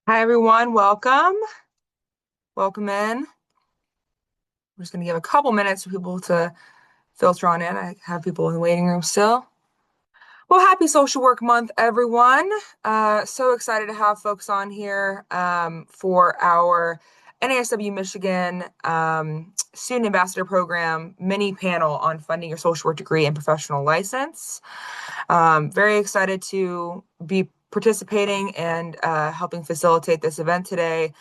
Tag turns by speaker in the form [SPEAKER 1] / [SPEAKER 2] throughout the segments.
[SPEAKER 1] Hi, everyone. Welcome. Welcome in. I'm just going to give a couple minutes for people to filter on in. I have people in the waiting room still. Well, happy Social Work Month, everyone. So excited to have folks on here for our NASW Michigan Student Ambassador Program mini panel on funding your social work degree and professional license. Very excited to be participating and helping facilitate this event today.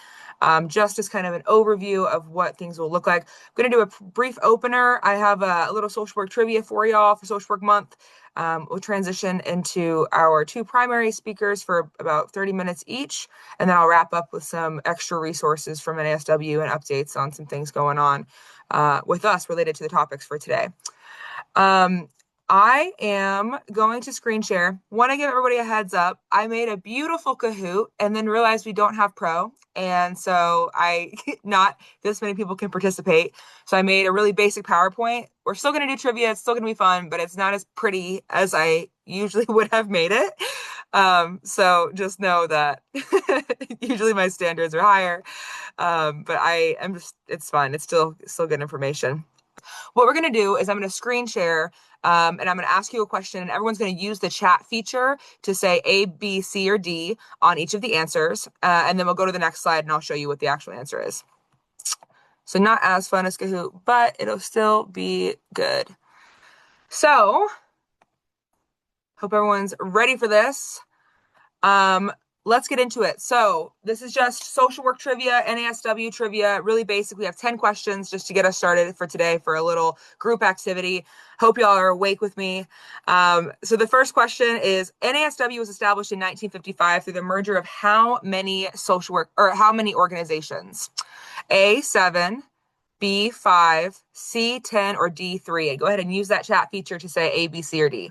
[SPEAKER 1] Just as kind of an overview of what things will look like. I'm going to do a brief opener. I have a little social work trivia for y'all for Social Work Month. We'll transition into our two primary speakers for about 30 minutes each, and then I'll wrap up with some extra resources from NASW and updates on some things going on with us related to the topics for today. I am going to screen share. Want to give everybody a heads up. I made a beautiful Kahoot and then realized we don't have Pro. And so not this many people can participate. So I made a really basic PowerPoint. We're still going to do trivia. It's still going to be fun, but it's not as pretty as I usually would have made it. So just know that usually my standards are higher. But it's fun. It's still good information. What we're going to do is I'm going to screen share and I'm going to ask you a question, and everyone's going to use the chat feature to say A, B, C, or D on each of the answers. And then we'll go to the next slide and I'll show you what the actual answer is. So not as fun as Kahoot, but it'll still be good. So hope everyone's ready for this. Let's get into it. So this is just social work trivia, NASW trivia, really basic. We have 10 questions just to get us started for today for a little group activity. Hope y'all are awake with me. So the first question is, NASW was established in 1955 through the merger of how many organizations? A, 7, B, 5, C, 10, or D, 3? And go ahead and use that chat feature to say A, B, C, or D.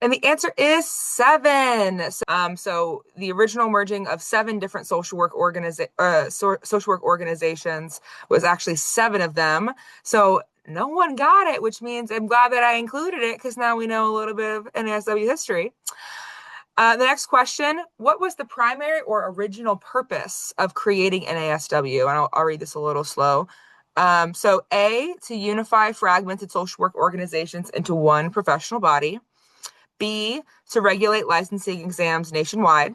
[SPEAKER 1] And the answer is 7. So the original merging of 7 different social work organizations was actually 7 of them. So no one got it, which means I'm glad that I included it because now we know a little bit of NASW history. The next question, what was the primary or original purpose of creating NASW? And I'll read this a little slow. So A, to unify fragmented social work organizations into one professional body. B, to regulate licensing exams nationwide.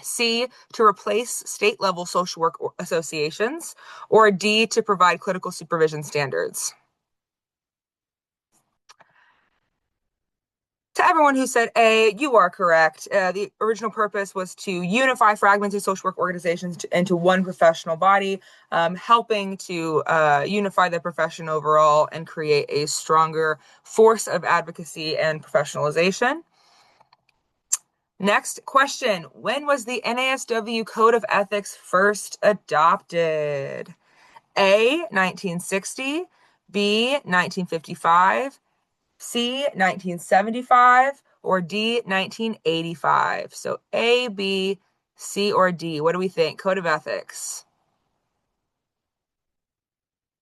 [SPEAKER 1] C, to replace state-level social work associations. Or D, to provide clinical supervision standards. To everyone who said A, you are correct. The original purpose was to unify fragmented social work organizations into one professional body, helping to unify the profession overall and create a stronger force of advocacy and professionalization. Next question. When was the NASW Code of Ethics first adopted? A, 1960, B, 1955, C, 1975, or D, 1985? So A, B, C, or D. What do we think? Code of Ethics.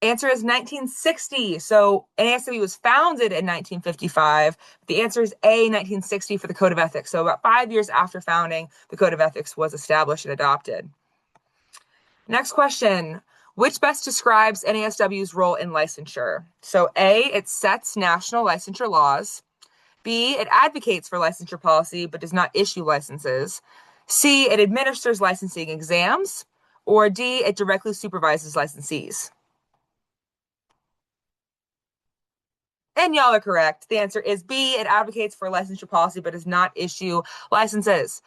[SPEAKER 1] Answer is 1960. So NASW was founded in 1955. The answer is A, 1960 for the Code of Ethics. So about 5 years after founding, the Code of Ethics was established and adopted. Next question. Which best describes NASW's role in licensure? So A, it sets national licensure laws. B, it advocates for licensure policy but does not issue licenses. C, it administers licensing exams. Or D, it directly supervises licensees. And y'all are correct. The answer is B. It advocates for licensure policy but does not issue licenses.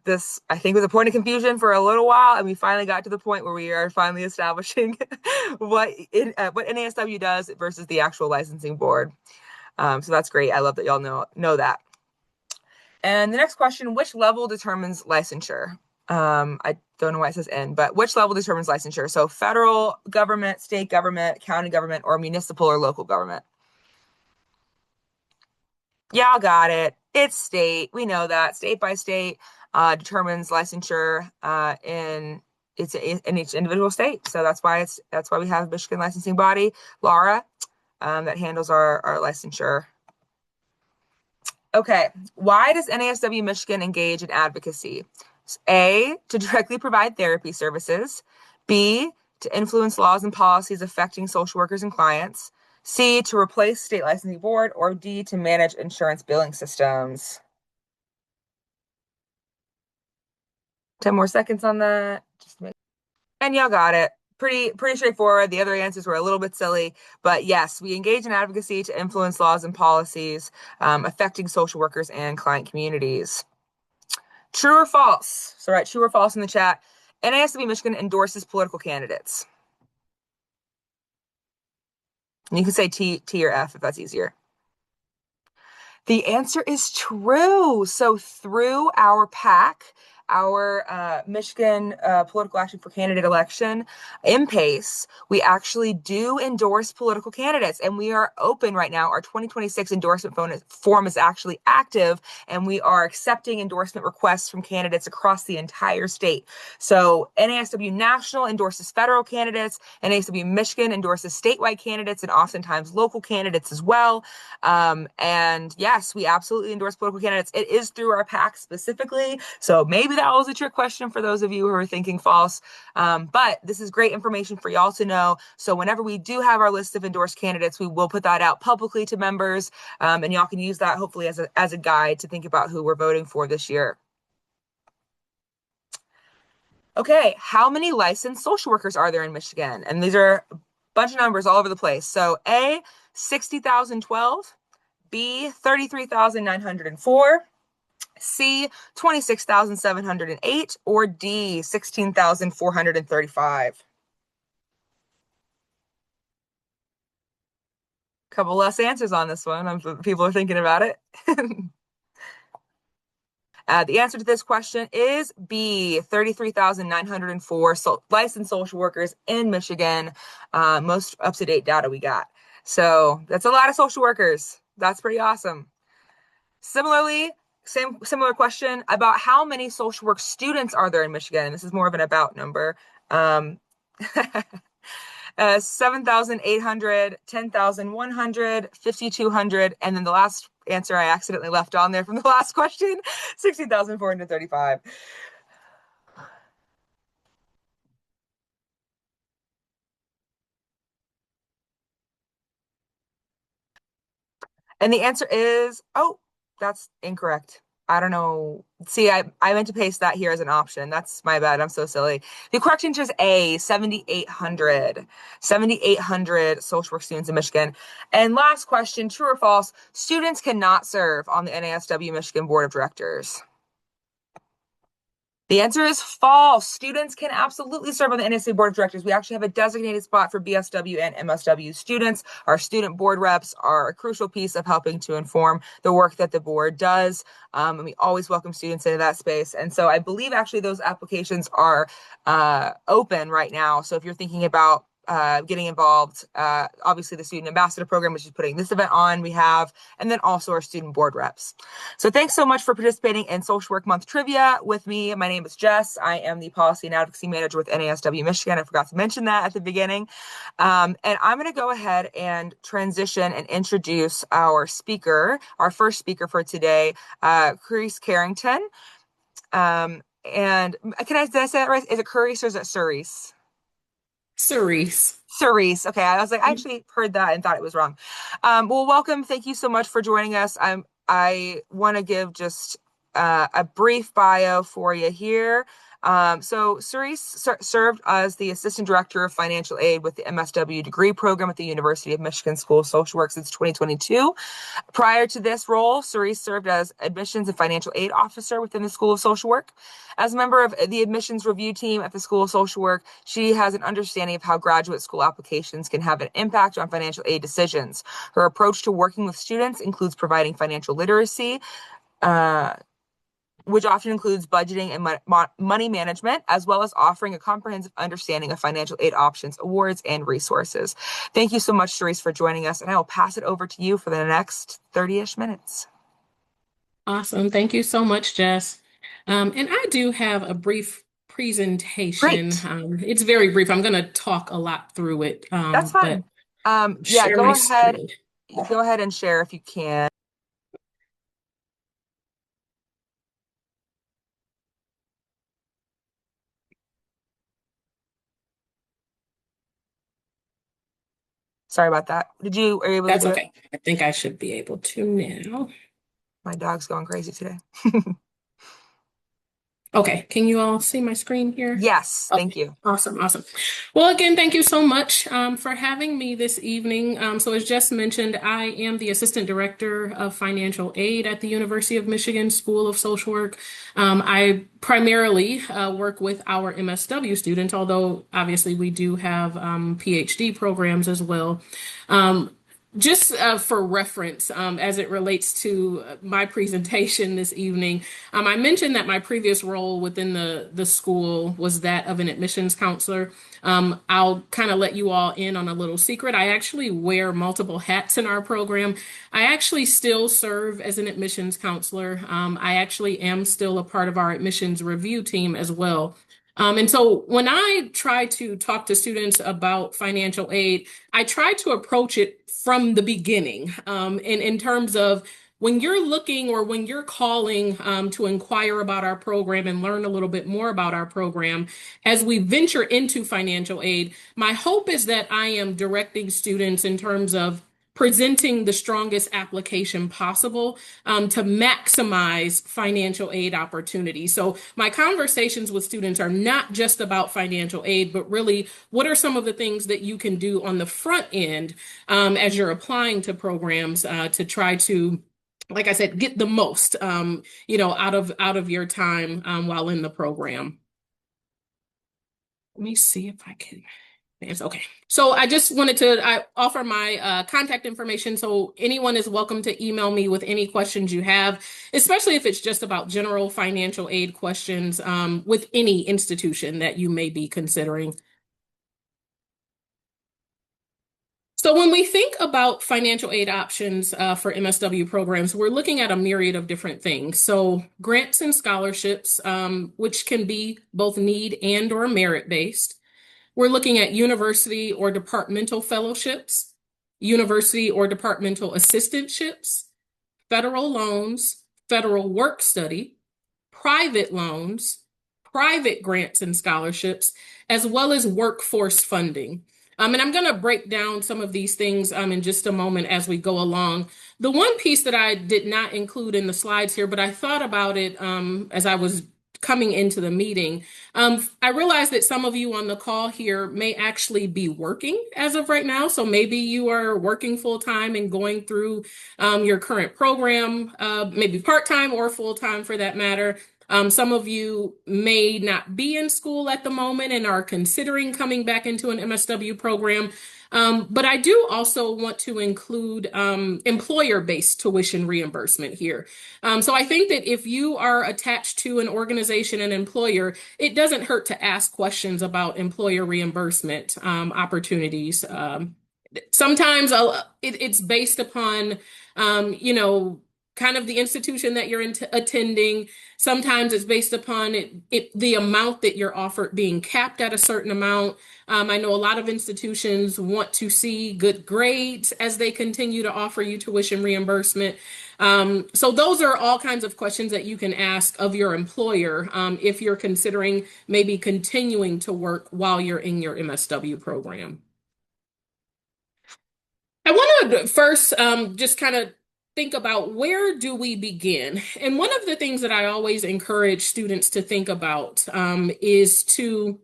[SPEAKER 1] This, I think, was a point of confusion for a little while, and we finally got to the point where we are finally establishing what NASW does versus the actual licensing board. So that's great. I love that y'all know that. And the next question, which level determines licensure? I don't know why it says N, but which level determines licensure? So federal government, state government, county government, or municipal or local government? Y'all got it. It's state. We know that. State by state determines licensure in each individual state. So that's why we have a Michigan licensing body, Laura, that handles our licensure. Okay. Why does NASW Michigan engage in advocacy? A, to directly provide therapy services. B, to influence laws and policies affecting social workers and clients. C, to replace state licensing board, or D, to manage insurance billing systems. 10 more seconds on that. And y'all got it. Pretty straightforward. The other answers were a little bit silly, but yes, we engage in advocacy to influence laws and policies affecting social workers and client communities. True or false? So write true or false in the chat. NASW Michigan endorses political candidates. And you can say T or F if that's easier. The answer is true. So through our PAC, our Michigan Political Action for Candidate election, MPACE, we actually do endorse political candidates, and we are open right now. Our 2026 endorsement form is actually active, and we are accepting endorsement requests from candidates across the entire state. So NASW National endorses federal candidates, NASW Michigan endorses statewide candidates, and oftentimes local candidates as well. And yes, we absolutely endorse political candidates. It is through our PAC specifically. So maybe that was a trick question for those of you who are thinking false. But this is great information for y'all to know. So whenever we do have our list of endorsed candidates, we will put that out publicly to members. And y'all can use that hopefully as a guide to think about who we're voting for this year. Okay, how many licensed social workers are there in Michigan? And these are a bunch of numbers all over the place. So A, 60,012. B, 33,904. C, 26,708. Or D, 16,435. Couple less answers on this one. People are thinking about it. The answer to this question is B, 33,904 licensed social workers in Michigan. Most up-to-date data we got. So that's a lot of social workers. That's pretty awesome. Similarly, similar question about how many social work students are there in Michigan? This is more of an about number. 7,800, 10,100, 5,200, and then the last answer I accidentally left on there from the last question, 16,435. And the answer is, oh, that's incorrect. I don't know. See, I meant to paste that here as an option. That's my bad. I'm so silly. The correct answer is A, 7,800. 7,800 social work students in Michigan. And last question, true or false, students cannot serve on the NASW Michigan Board of Directors. The answer is false. Students can absolutely serve on the NASW Board of Directors. We actually have a designated spot for BSW and MSW students. Our student board reps are a crucial piece of helping to inform the work that the board does. And we always welcome students into that space. And so I believe actually those applications are open right now. So if you're thinking about getting involved, obviously the Student Ambassador program, which is putting this event on, we have, and then also our student board reps. So thanks so much for participating in Social Work Month Trivia with me. My name is Jess. I am the Policy and Advocacy Manager with NASW Michigan. I forgot to mention that at the beginning. And I'm going to go ahead and transition and introduce our speaker, our first speaker for today, Chris Carrington. And did I say that right? Is it Curice or is it Cerise?
[SPEAKER 2] Cerise.
[SPEAKER 1] Cerise. Okay, I was like, I actually heard that and thought it was wrong. Well, welcome. Thank you so much for joining us. I want to give just a brief bio for you here. So Cerise served as the Assistant Director of Financial Aid with the MSW degree program at the University of Michigan School of Social Work since 2022. Prior to this role, Cerise served as Admissions and Financial Aid Officer within the School of Social Work. As a member of the admissions review team at the School of Social Work, she has an understanding of how graduate school applications can have an impact on financial aid decisions. Her approach to working with students includes providing financial literacy, which often includes budgeting and money management, as well as offering a comprehensive understanding of financial aid options, awards, and resources. Thank you so much, Cerise, for joining us, and I will pass it over to you for the next 30-ish minutes.
[SPEAKER 2] Awesome. Thank you so much, Jess. And I do have a brief presentation.
[SPEAKER 1] Great.
[SPEAKER 2] It's very brief. I'm going to talk a lot through it,
[SPEAKER 1] That's
[SPEAKER 2] but
[SPEAKER 1] fine. Yeah,
[SPEAKER 2] share my screen.
[SPEAKER 1] go ahead and share if you can. Sorry about that. Are you able to
[SPEAKER 2] That's
[SPEAKER 1] do it?
[SPEAKER 2] okay. I think I should be able to now.
[SPEAKER 1] My dog's going crazy today.
[SPEAKER 2] Okay, can you all see my screen here?
[SPEAKER 1] Yes, thank
[SPEAKER 2] Okay,
[SPEAKER 1] you.
[SPEAKER 2] awesome, awesome. Well, again, thank you so much for having me this evening. So, as just mentioned, I am the Assistant Director of Financial Aid at the University of Michigan School of Social Work. I primarily work with our MSW students, although obviously we do have PhD programs as well. Um, just for reference, as it relates to my presentation this evening, I mentioned that my previous role within the school was that of an admissions counselor. I'll kind of let you all in on a little secret. I actually wear multiple hats in our program. I actually still serve as an admissions counselor. I actually am still a part of our admissions review team as well. And so when I try to talk to students about financial aid, I try to approach it from the beginning, in terms of when you're looking or when you're calling to inquire about our program and learn a little bit more about our program, as we venture into financial aid, my hope is that I am directing students in terms of presenting the strongest application possible to maximize financial aid opportunities. So my conversations with students are not just about financial aid, but really what are some of the things that you can do on the front end as you're applying to programs to try to, like I said, get the most, out of your time while in the program. Let me see if I can. Yes, okay. So I just wanted to offer my contact information so anyone is welcome to email me with any questions you have, especially if it's just about general financial aid questions with any institution that you may be considering. So when we think about financial aid options for MSW programs, we're looking at a myriad of different things. So grants and scholarships, which can be both need and or merit based. We're looking at university or departmental fellowships, university or departmental assistantships, federal loans, federal work study, private loans, private grants and scholarships, as well as workforce funding. And I'm going to break down some of these things in just a moment as we go along. The one piece that I did not include in the slides here, but I thought about it as I was coming into the meeting. I realized that some of you on the call here may actually be working as of right now. So maybe you are working full time and going through your current program, maybe part time or full time for that matter. Some of you may not be in school at the moment and are considering coming back into an MSW program. But I do also want to include employer-based tuition reimbursement here. So I think that if you are attached to an organization, an employer, it doesn't hurt to ask questions about employer reimbursement opportunities. Sometimes it's based upon, kind of the institution that you're attending. Sometimes it's based upon the amount that you're offered being capped at a certain amount. I know a lot of institutions want to see good grades as they continue to offer you tuition reimbursement. So those are all kinds of questions that you can ask of your employer if you're considering maybe continuing to work while you're in your MSW program. I want to first just kind of think about where do we begin? And one of the things that I always encourage students to think about is to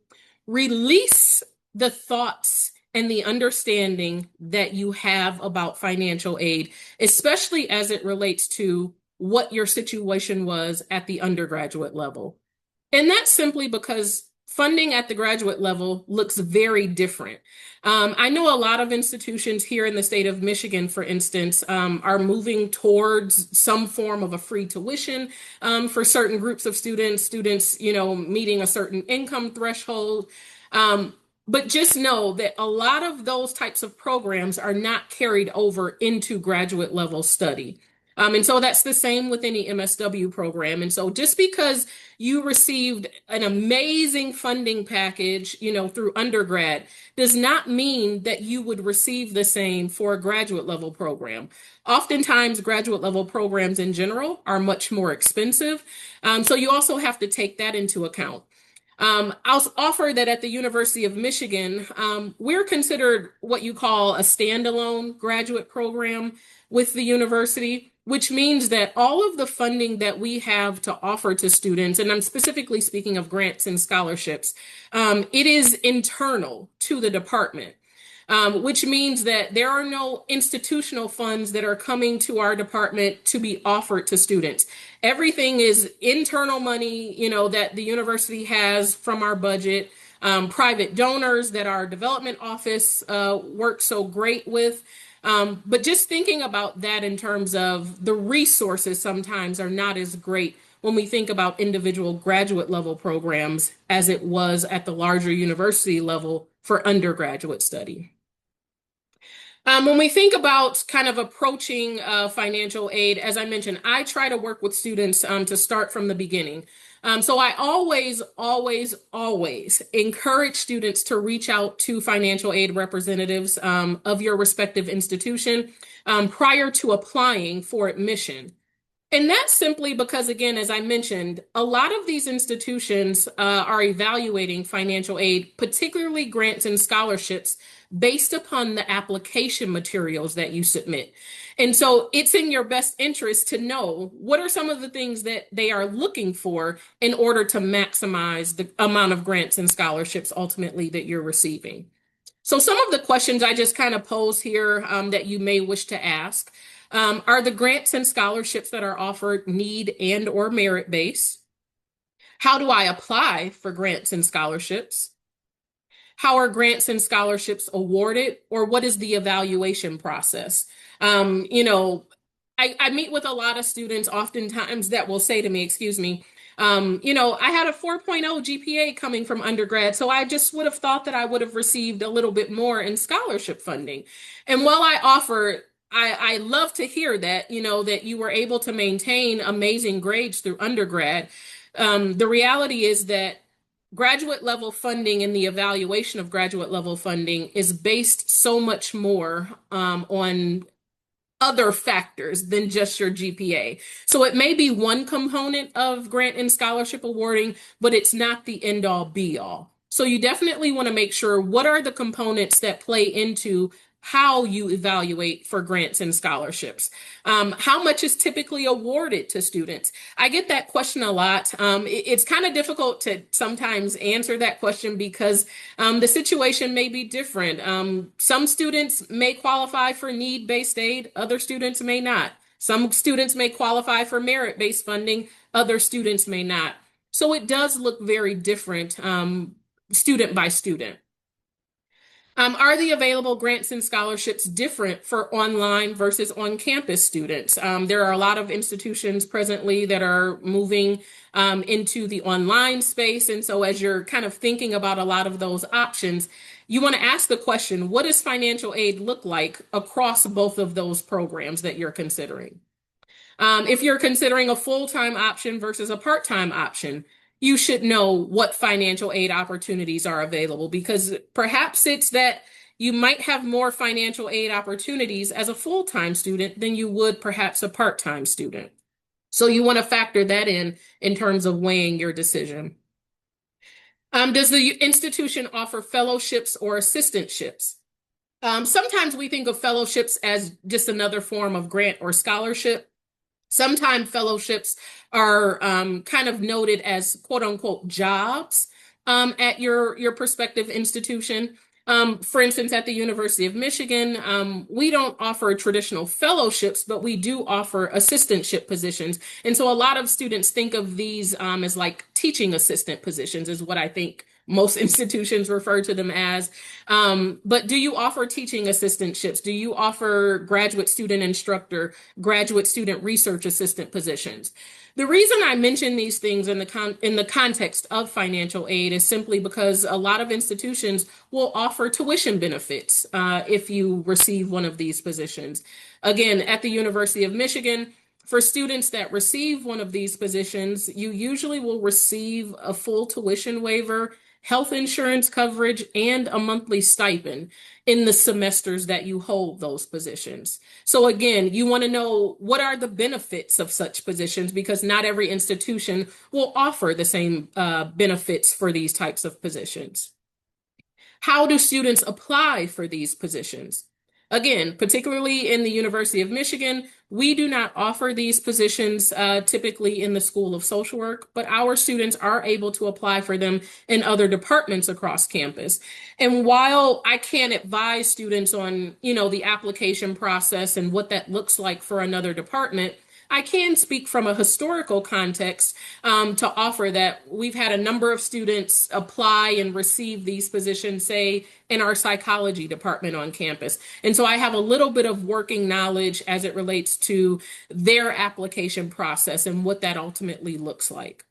[SPEAKER 2] release the thoughts and the understanding that you have about financial aid, especially as it relates to what your situation was at the undergraduate level. And that's simply because funding at the graduate level looks very different. I know a lot of institutions here in the state of Michigan, for instance, are moving towards some form of a free tuition for certain groups of students, meeting a certain income threshold. But just know that a lot of those types of programs are not carried over into graduate level study. And so that's the same with any MSW program. And so just because you received an amazing funding package, through undergrad, does not mean that you would receive the same for a graduate level program. Oftentimes, graduate level programs in general are much more expensive. So you also have to take that into account. I'll offer that at the University of Michigan, we're considered what you call a standalone graduate program with the university, which means that all of the funding that we have to offer to students, and I'm specifically speaking of grants and scholarships, it is internal to the department. Which means that there are no institutional funds that are coming to our department to be offered to students. Everything is internal money, that the university has from our budget, private donors that our development office works so great with. But just thinking about that in terms of the resources sometimes are not as great when we think about individual graduate level programs as it was at the larger university level for undergraduate study. When we think about kind of approaching financial aid, as I mentioned, I try to work with students to start from the beginning. So I always encourage students to reach out to financial aid representatives of your respective institution prior to applying for admission. And that's simply because, again, as I mentioned, a lot of these institutions are evaluating financial aid, particularly grants and scholarships, based upon the application materials that you submit. And so it's in your best interest to know what are some of the things that they are looking for in order to maximize the amount of grants and scholarships ultimately that you're receiving. So some of the questions I just kind of pose here that you may wish to ask are the grants and scholarships that are offered need and or merit based? How do I apply for grants and scholarships? How are grants and scholarships awarded, or what is the evaluation process? Um, you know, I meet with a lot of students oftentimes that will say to me, excuse me, I had a 4.0 GPA coming from undergrad, so I just would have thought that I would have received a little bit more in scholarship funding. And while I love to hear that, that you were able to maintain amazing grades through undergrad. The reality is that graduate level funding and the evaluation of graduate level funding is based so much more on other factors than just your GPA. So it may be one component of grant and scholarship awarding, but it's not the end all be all. So you definitely want to make sure what are the components that play into how you evaluate for grants and scholarships. How much is typically awarded to students? I get that question a lot. It's kind of difficult to sometimes answer that question because the situation may be different. Some students may qualify for need-based aid, other students may not. Some students may qualify for merit-based funding, other students may not. So it does look very different student by student. Are the available grants and scholarships different for online versus on-campus students? There are a lot of institutions presently that are moving into the online space. And so as you're kind of thinking about a lot of those options, you want to ask the question, what does financial aid look like across both of those programs that you're considering? If you're considering a full-time option versus a part-time option, you should know what financial aid opportunities are available because perhaps it's that you might have more financial aid opportunities as a full-time student than you would perhaps a part-time student. So you want to factor that in terms of weighing your decision. Does the institution offer fellowships or assistantships? Sometimes we think of fellowships as just another form of grant or scholarship. Sometimes fellowships are kind of noted as quote unquote jobs at your prospective institution. For instance, at the University of Michigan, we don't offer traditional fellowships, but we do offer assistantship positions. And so a lot of students think of these as like teaching assistant positions, is what I think most institutions refer to them as. But do you offer teaching assistantships? Do you offer graduate student instructor, graduate student research assistant positions? The reason I mention these things in the context of financial aid is simply because a lot of institutions will offer tuition benefits if you receive one of these positions. Again, at the University of Michigan, for students that receive one of these positions, you usually will receive a full tuition waiver health insurance coverage, and a monthly stipend in the semesters that you hold those positions. So again, you want to know what are the benefits of such positions because not every institution will offer the same benefits for these types of positions. How do students apply for these positions? Again, particularly in the University of Michigan, we do not offer these positions typically in the School of Social Work, but our students are able to apply for them in other departments across campus. And while I can't advise students on, the application process and what that looks like for another department, I can speak from a historical context to offer that we've had a number of students apply and receive these positions, say, in our psychology department on campus. And so I have a little bit of working knowledge as it relates to their application process and what that ultimately looks like.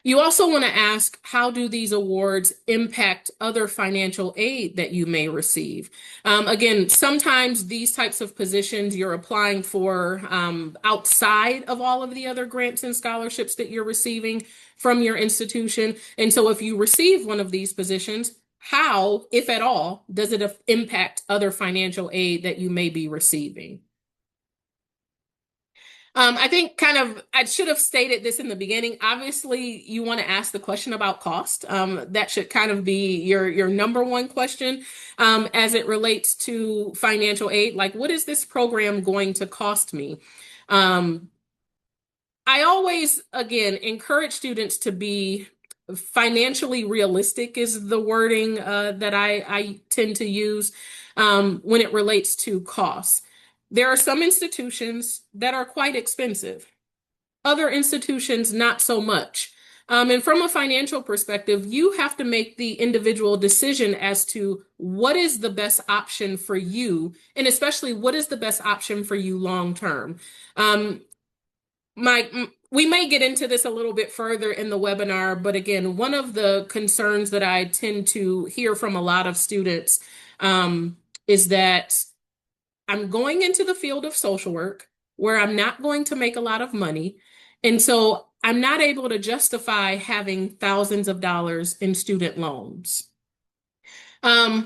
[SPEAKER 2] You also want to ask, how do these awards impact other financial aid that you may receive? Again, sometimes these types of positions you're applying for outside of all of the other grants and scholarships that you're receiving from your institution. And so if you receive one of these positions, how, if at all, does it impact other financial aid that you may be receiving? I think I should have stated this in the beginning. Obviously, you want to ask the question about cost. That should kind of be your number one question as it relates to financial aid. Like, what is this program going to cost me? I always, again, encourage students to be financially realistic is the wording that I tend to use when it relates to costs. There are some institutions that are quite expensive, other institutions not so much. And from a financial perspective, you have to make the individual decision as to what is the best option for you, and especially what is the best option for you long term. We may get into this a little bit further in the webinar, but again, one of the concerns that I tend to hear from a lot of students is that I'm going into the field of social work where I'm not going to make a lot of money. And so I'm not able to justify having thousands of dollars in student loans. I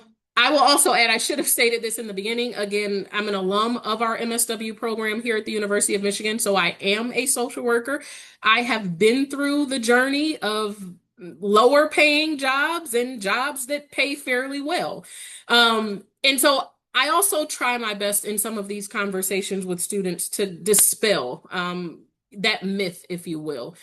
[SPEAKER 2] will also add, I should have stated this in the beginning. Again, I'm an alum of our MSW program here at the University of Michigan, so I am a social worker. I have been through the journey of lower paying jobs and jobs that pay fairly well. And so I also try my best in some of these conversations with students to dispel that myth, if you will.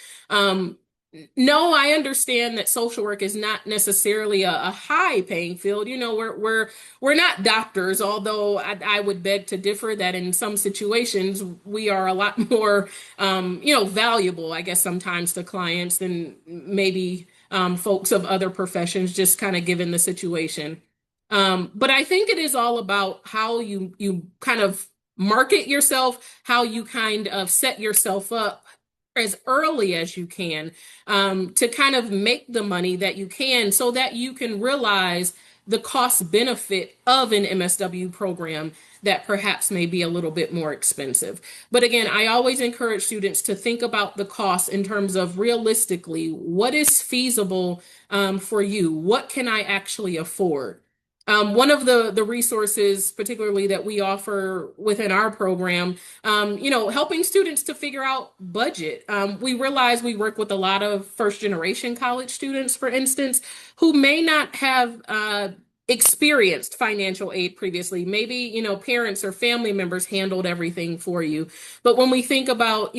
[SPEAKER 2] No, I understand that social work is not necessarily a high paying field. We're not doctors, although I would beg to differ that in some situations we are a lot more valuable, I guess, sometimes to clients than maybe folks of other professions, just kind of given the situation. But I think it is all about how you kind of market yourself, how you kind of set yourself up as early as you can to kind of make the money that you can so that you can realize the cost benefit of an MSW program that perhaps may be a little bit more expensive. But again, I always encourage students to think about the cost in terms of realistically, what is feasible for you? What can I actually afford? One of the resources, particularly that we offer within our program, helping students to figure out budget. We realize we work with a lot of first generation college students, for instance, who may not have experienced financial aid previously. Maybe, parents or family members handled everything for you. But when we think about,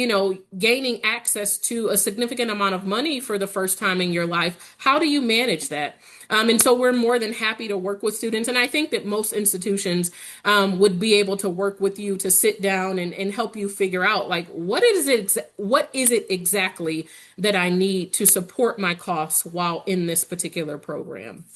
[SPEAKER 2] gaining access to a significant amount of money for the first time in your life, how do you manage that? And so we're more than happy to work with students. And I think that most institutions would be able to work with you to sit down and help you figure out, like, what is it exactly that I need to support my costs while in this particular program?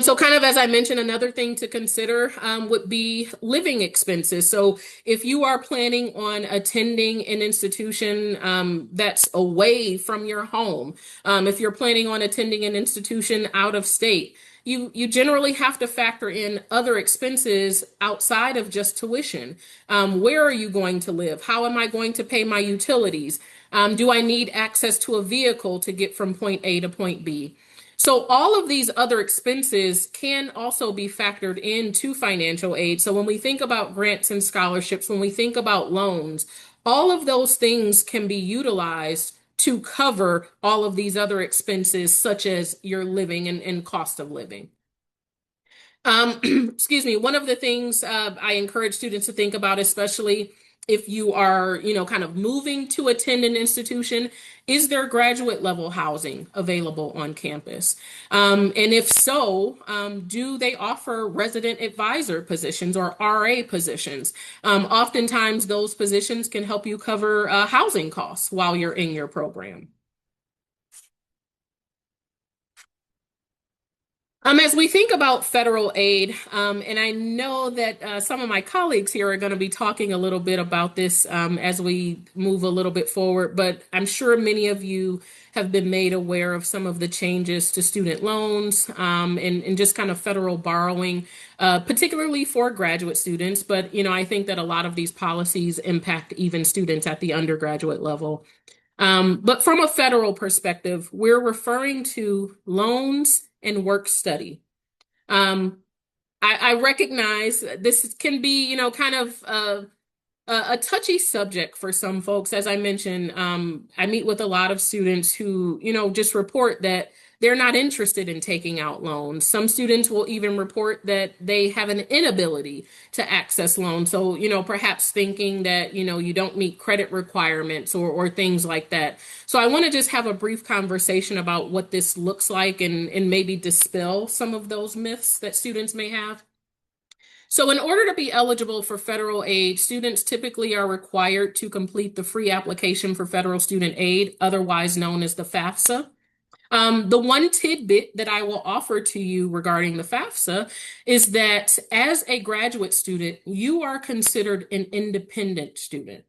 [SPEAKER 2] So kind of as I mentioned, another thing to consider would be living expenses. So if you are planning on attending an institution that's away from your home, if you're planning on attending an institution out of state, you generally have to factor in other expenses outside of just tuition. Where are you going to live? How am I going to pay my utilities? Do I need access to a vehicle to get from point A to point B? So all of these other expenses can also be factored into financial aid. So when we think about grants and scholarships, when we think about loans, all of those things can be utilized to cover all of these other expenses, such as your living and cost of living. Excuse me. One of the things I encourage students to think about, especially if you are, kind of moving to attend an institution, is there graduate level housing available on campus? And if so, do they offer resident advisor positions or RA positions? Oftentimes, those positions can help you cover housing costs while you're in your program. As we think about federal aid, and I know that some of my colleagues here are going to be talking a little bit about this as we move a little bit forward, but I'm sure many of you have been made aware of some of the changes to student loans and just kind of federal borrowing, particularly for graduate students. But, I think that a lot of these policies impact even students at the undergraduate level. But from a federal perspective, we're referring to loans and work study. Um, I recognize this can be, kind of a touchy subject for some folks. As I mentioned, I meet with a lot of students who, just report that they're not interested in taking out loans. Some students will even report that they have an inability to access loans. So, perhaps thinking that, you don't meet credit requirements or things like that. So I want to just have a brief conversation about what this looks like and maybe dispel some of those myths that students may have. So in order to be eligible for federal aid, students typically are required to complete the free application for federal student aid, otherwise known as the FAFSA. The one tidbit that I will offer to you regarding the FAFSA is that as a graduate student, you are considered an independent student.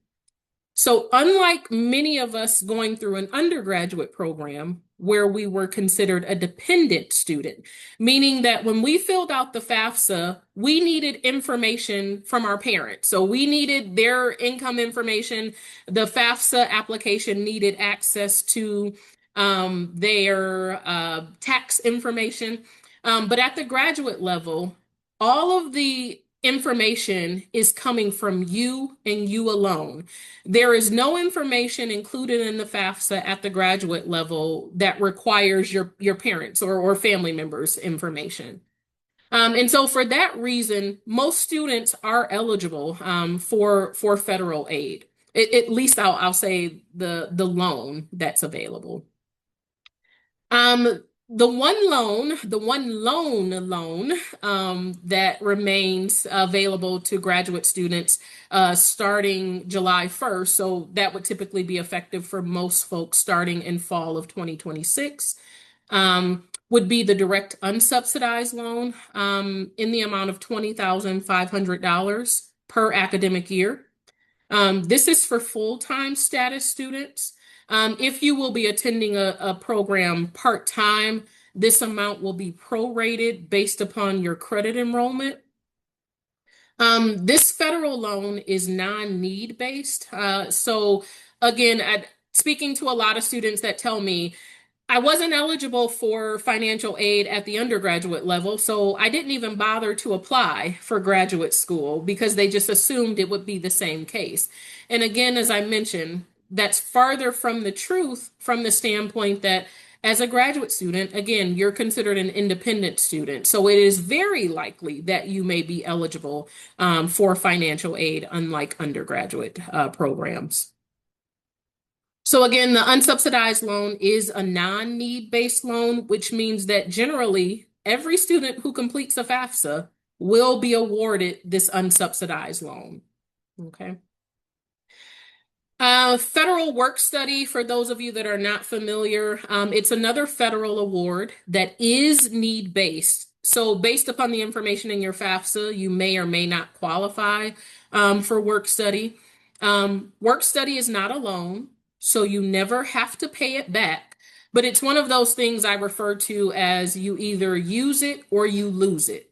[SPEAKER 2] So, unlike many of us going through an undergraduate program where we were considered a dependent student, meaning that when we filled out the FAFSA, we needed information from our parents. So, we needed their income information. The FAFSA application needed access to their tax information. But at the graduate level, all of the information is coming from you and you alone. There is no information included in the FAFSA at the graduate level that requires your parents or family members' information. And so for that reason, most students are eligible for federal aid. At least I'll say the loan that's available. The one loan that remains available to graduate students starting July 1st, so that would typically be effective for most folks starting in fall of 2026, would be the direct unsubsidized loan in the amount of $20,500 per academic year. This is for full-time status students. If you will be attending a program part-time, this amount will be prorated based upon your credit enrollment. This federal loan is non-need based. So again, speaking to a lot of students that tell me, I wasn't eligible for financial aid at the undergraduate level, so I didn't even bother to apply for graduate school because they just assumed it would be the same case. And again, as I mentioned, that's farther from the truth from the standpoint that as a graduate student, again, you're considered an independent student. So it is very likely that you may be eligible for financial aid, unlike undergraduate programs. So again, the unsubsidized loan is a non-need based loan, which means that generally every student who completes a FAFSA will be awarded this unsubsidized loan. Okay. Federal work study, for those of you that are not familiar, it's another federal award that is need-based. So based upon the information in your FAFSA, you may or may not qualify for work study. Work study is not a loan, so you never have to pay it back. But it's one of those things I refer to as you either use it or you lose it.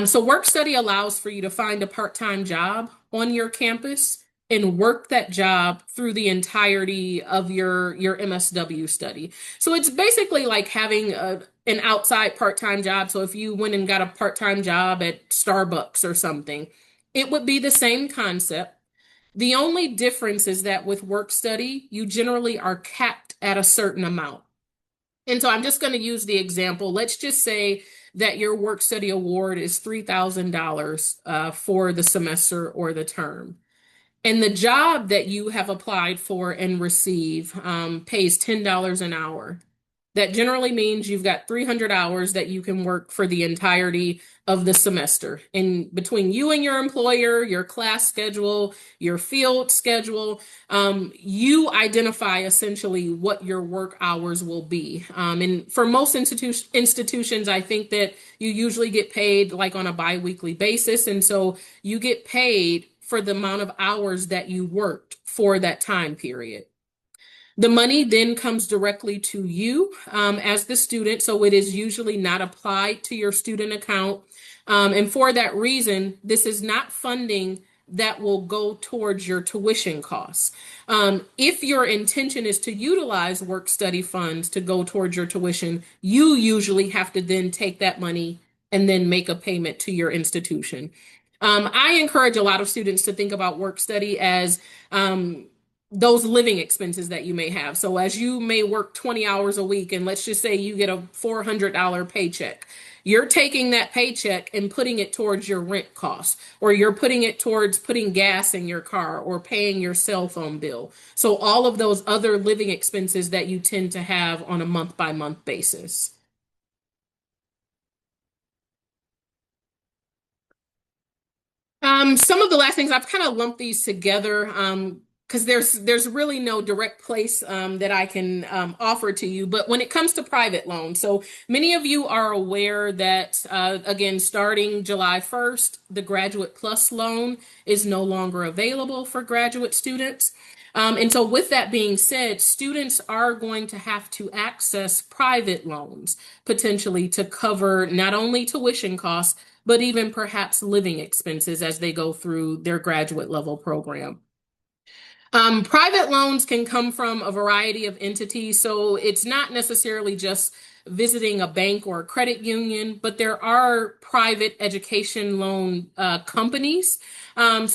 [SPEAKER 2] So work study allows for you to find a part-time job on your campus and work that job through the entirety of your MSW study. So it's basically like having an outside part-time job. So if you went and got a part-time job at Starbucks or something, it would be the same concept. The only difference is that with work study, you generally are capped at a certain amount. And so I'm just going to use the example. Let's just say that your work study award is $3,000 for the semester or the term. And the job that you have applied for and receive pays $10 an hour. That generally means you've got 300 hours that you can work for the entirety of the semester. And between you and your employer, your class schedule, your field schedule, you identify essentially what your work hours will be. And for most institutions, I think that you usually get paid like on a biweekly basis. And so you get paid for the amount of hours that you worked for that time period. The money then comes directly to you as the student, so it is usually not applied to your student account. And for that reason, this is not funding that will go towards your tuition costs. If your intention is to utilize work study funds to go towards your tuition, you usually have to then take that money and then make a payment to your institution. I encourage a lot of students to think about work study as those living expenses that you may have. So as you may work 20 hours a week, and let's just say you get a $400 paycheck, you're taking that paycheck and putting it towards your rent costs, or you're putting it towards putting gas in your car or paying your cell phone bill. So all of those other living expenses that you tend to have on a month by month basis. Some of the last things I've kind of lumped these together because there's really no direct place that I can offer to you. But when it comes to private loans, so many of you are aware that again, starting July 1st, the Graduate Plus loan is no longer available for graduate students. And so with that being said, students are going to have to access private loans potentially to cover not only tuition costs, but even perhaps living expenses as they go through their graduate level program. Private loans can come from a variety of entities, so it's not necessarily just visiting a bank or a credit union, but there are private education loan companies. And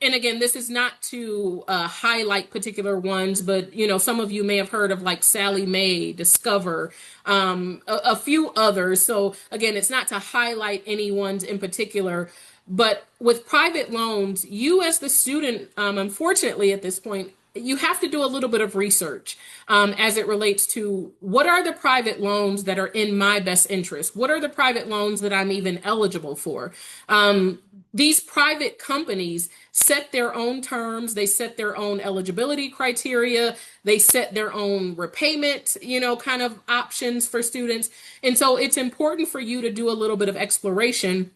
[SPEAKER 2] again, this is not to highlight particular ones, but some of you may have heard of like Sally Mae, Discover, a few others. So again, it's not to highlight any ones in particular. But with private loans, you as the student, unfortunately at this point, you have to do a little bit of research as it relates to what are the private loans that are in my best interest? What are the private loans that I'm even eligible for? These private companies set their own terms, they set their own eligibility criteria, they set their own repayment, kind of options for students. And so it's important for you to do a little bit of exploration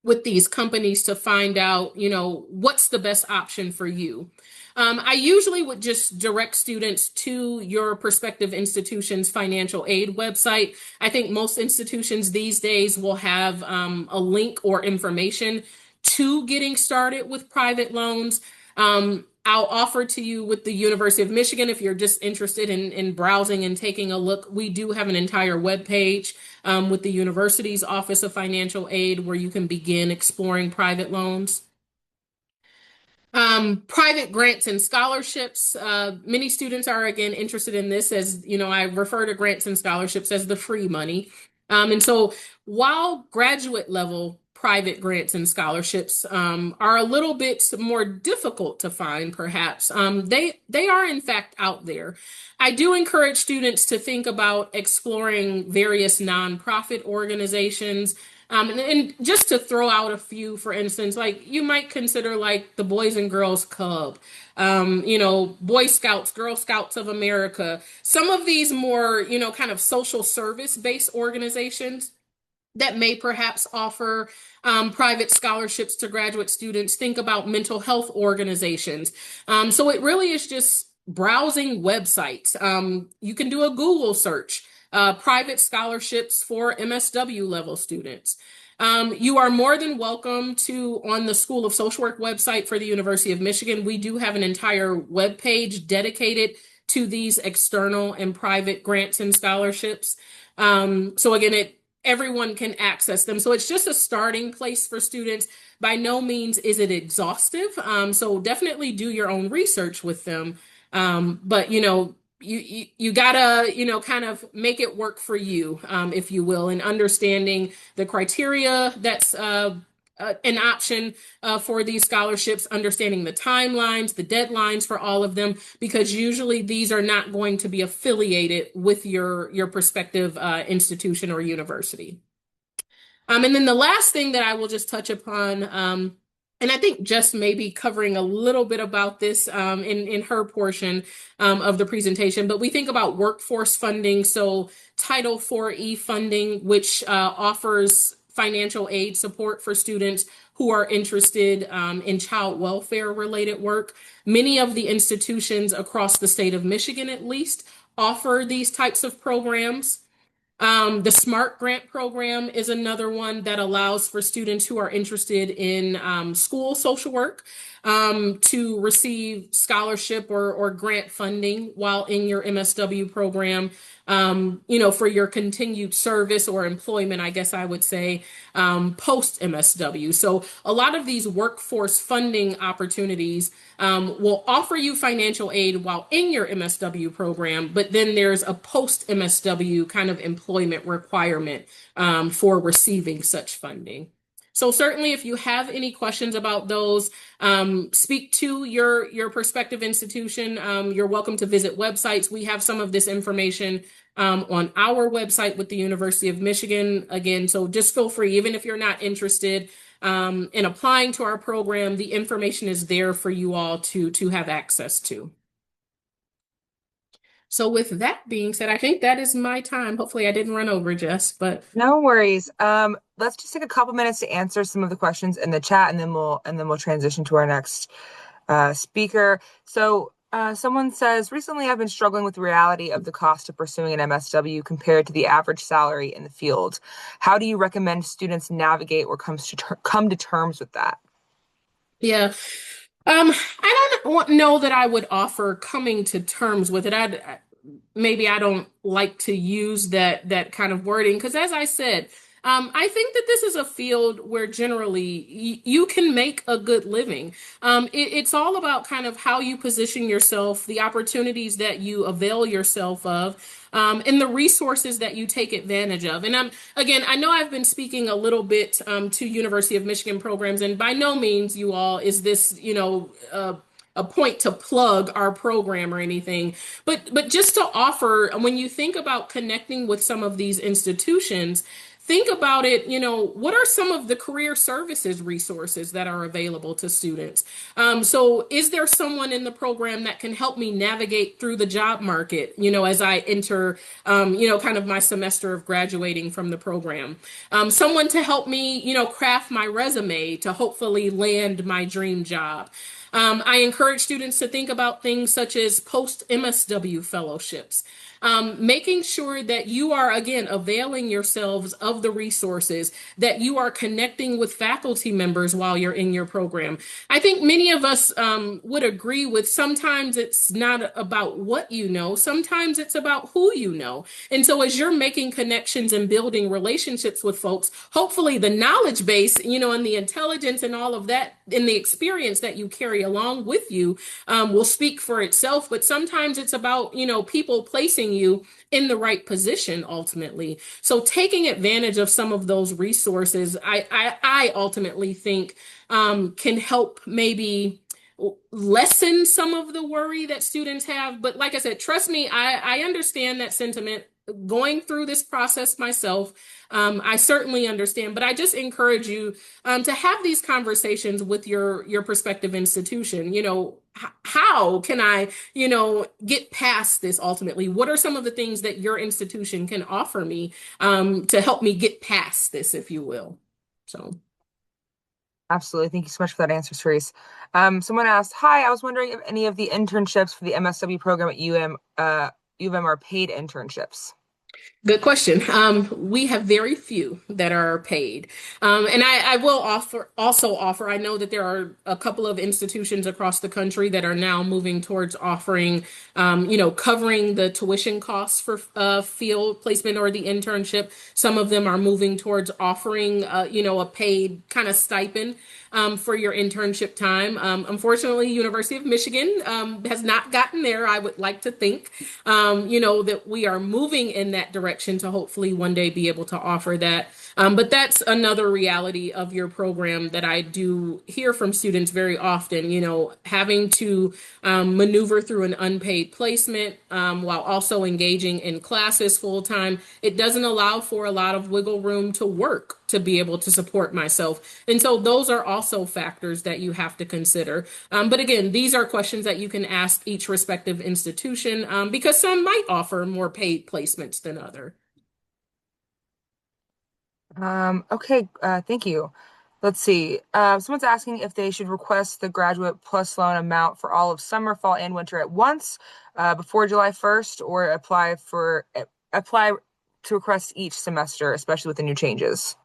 [SPEAKER 2] with these companies to find out, what's the best option for you. I usually would just direct students to your prospective institution's financial aid website. I think most institutions these days will have a link or information to getting started with private loans. I'll offer to you with the University of Michigan, if you're just interested in browsing and taking a look, we do have an entire web page with the university's Office of Financial Aid where you can begin exploring private loans. Private grants and scholarships. Many students are again interested in this as, I refer to grants and scholarships as the free money. And so while graduate level private grants and scholarships are a little bit more difficult to find, perhaps, they are in fact out there. I do encourage students to think about exploring various nonprofit organizations. And just to throw out a few, for instance, like you might consider like the Boys and Girls Club, Boy Scouts, Girl Scouts of America, some of these more, kind of social service-based organizations that may perhaps offer private scholarships to graduate students. Think about mental health organizations. So it really is just browsing websites. You can do a Google search. Private scholarships for MSW level students. You are more than welcome to, on the School of Social Work website for the University of Michigan, we do have an entire web page dedicated to these external and private grants and scholarships. So again, everyone can access them. So it's just a starting place for students. By no means is it exhaustive. So definitely do your own research with them. But you gotta kind of make it work for you, if you will, and understanding the criteria that's an option for these scholarships, understanding the timelines, the deadlines for all of them, because usually these are not going to be affiliated with your prospective institution or university. And then the last thing that I will just touch upon, and I think just maybe covering a little bit about this in her portion of the presentation, but we think about workforce funding. So Title IV-E funding, which offers financial aid support for students who are interested in child welfare related work. Many of the institutions across the state of Michigan, at least, offer these types of programs. The SMART grant program is another one that allows for students who are interested in school social work to receive scholarship or grant funding while in your MSW program, for your continued service or employment, I guess I would say, post MSW. So a lot of these workforce funding opportunities will offer you financial aid while in your MSW program, but then there's a post MSW kind of employment requirement for receiving such funding. So certainly, if you have any questions about those, speak to your prospective institution. You're welcome to visit websites. We have some of this information on our website with the University of Michigan. Again, so just feel free, even if you're not interested in applying to our program, the information is there for you all to have access to. So with that being said, I think that is my time. Hopefully I didn't run over, Jess, but
[SPEAKER 1] No worries. Let's just take a couple minutes to answer some of the questions in the chat, and then we'll transition to our next speaker. So someone says, recently I've been struggling with the reality of the cost of pursuing an MSW compared to the average salary in the field. How do you recommend students navigate or come to terms with that?
[SPEAKER 2] yeah. I don't know that I would offer coming to terms with it. Maybe I don't like to use that kind of wording because, as I said, I think that this is a field where generally you can make a good living. It's all about kind of how you position yourself, the opportunities that you avail yourself of, and the resources that you take advantage of. And again, I know I've been speaking a little bit to University of Michigan programs, and by no means, you all, is this, a point to plug our program or anything, but just to offer, when you think about connecting with some of these institutions, think about it, what are some of the career services resources that are available to students? So is there someone in the program that can help me navigate through the job market, as I enter, kind of my semester of graduating from the program? Someone to help me, craft my resume to hopefully land my dream job. I encourage students to think about things such as post MSW fellowships, making sure that you are, again, availing yourselves of the resources, that you are connecting with faculty members while you're in your program. I think many of us would agree with sometimes it's not about what you know, sometimes it's about who you know. And so as you're making connections and building relationships with folks, hopefully the knowledge base, and the intelligence and all of that and the experience that you carry along with you will speak for itself. But sometimes it's about, people placing you in the right position ultimately. So taking advantage of some of those resources, I ultimately think can help maybe lessen some of the worry that students have. But like I said, trust me, I understand that sentiment. Going through this process myself, I certainly understand, but I just encourage you to have these conversations with your prospective institution. How can I, get past this ultimately? What are some of the things that your institution can offer me to help me get past this, if you will? So.
[SPEAKER 1] Absolutely. Thank you so much for that answer, Therese. Someone asked, hi, I was wondering if any of the internships for the MSW program at U of M are paid internships.
[SPEAKER 2] Good question. We have very few that are paid. And I will also offer, I know that there are a couple of institutions across the country that are now moving towards offering, covering the tuition costs for field placement or the internship. Some of them are moving towards offering, a paid kind of stipend for your internship time. Unfortunately, University of Michigan has not gotten there. I would like to think, that we are moving in that direction to hopefully one day be able to offer that. But that's another reality of your program that I do hear from students very often, having to maneuver through an unpaid placement while also engaging in classes full time. It doesn't allow for a lot of wiggle room to work to be able to support myself. And so those are also factors that you have to consider. But again, these are questions that you can ask each respective institution because some might offer more paid placements than other.
[SPEAKER 1] Okay, thank you. Let's see. Someone's asking if they should request the graduate plus loan amount for all of summer, fall, and winter at once before July 1st, or apply to request each semester, especially with the new changes.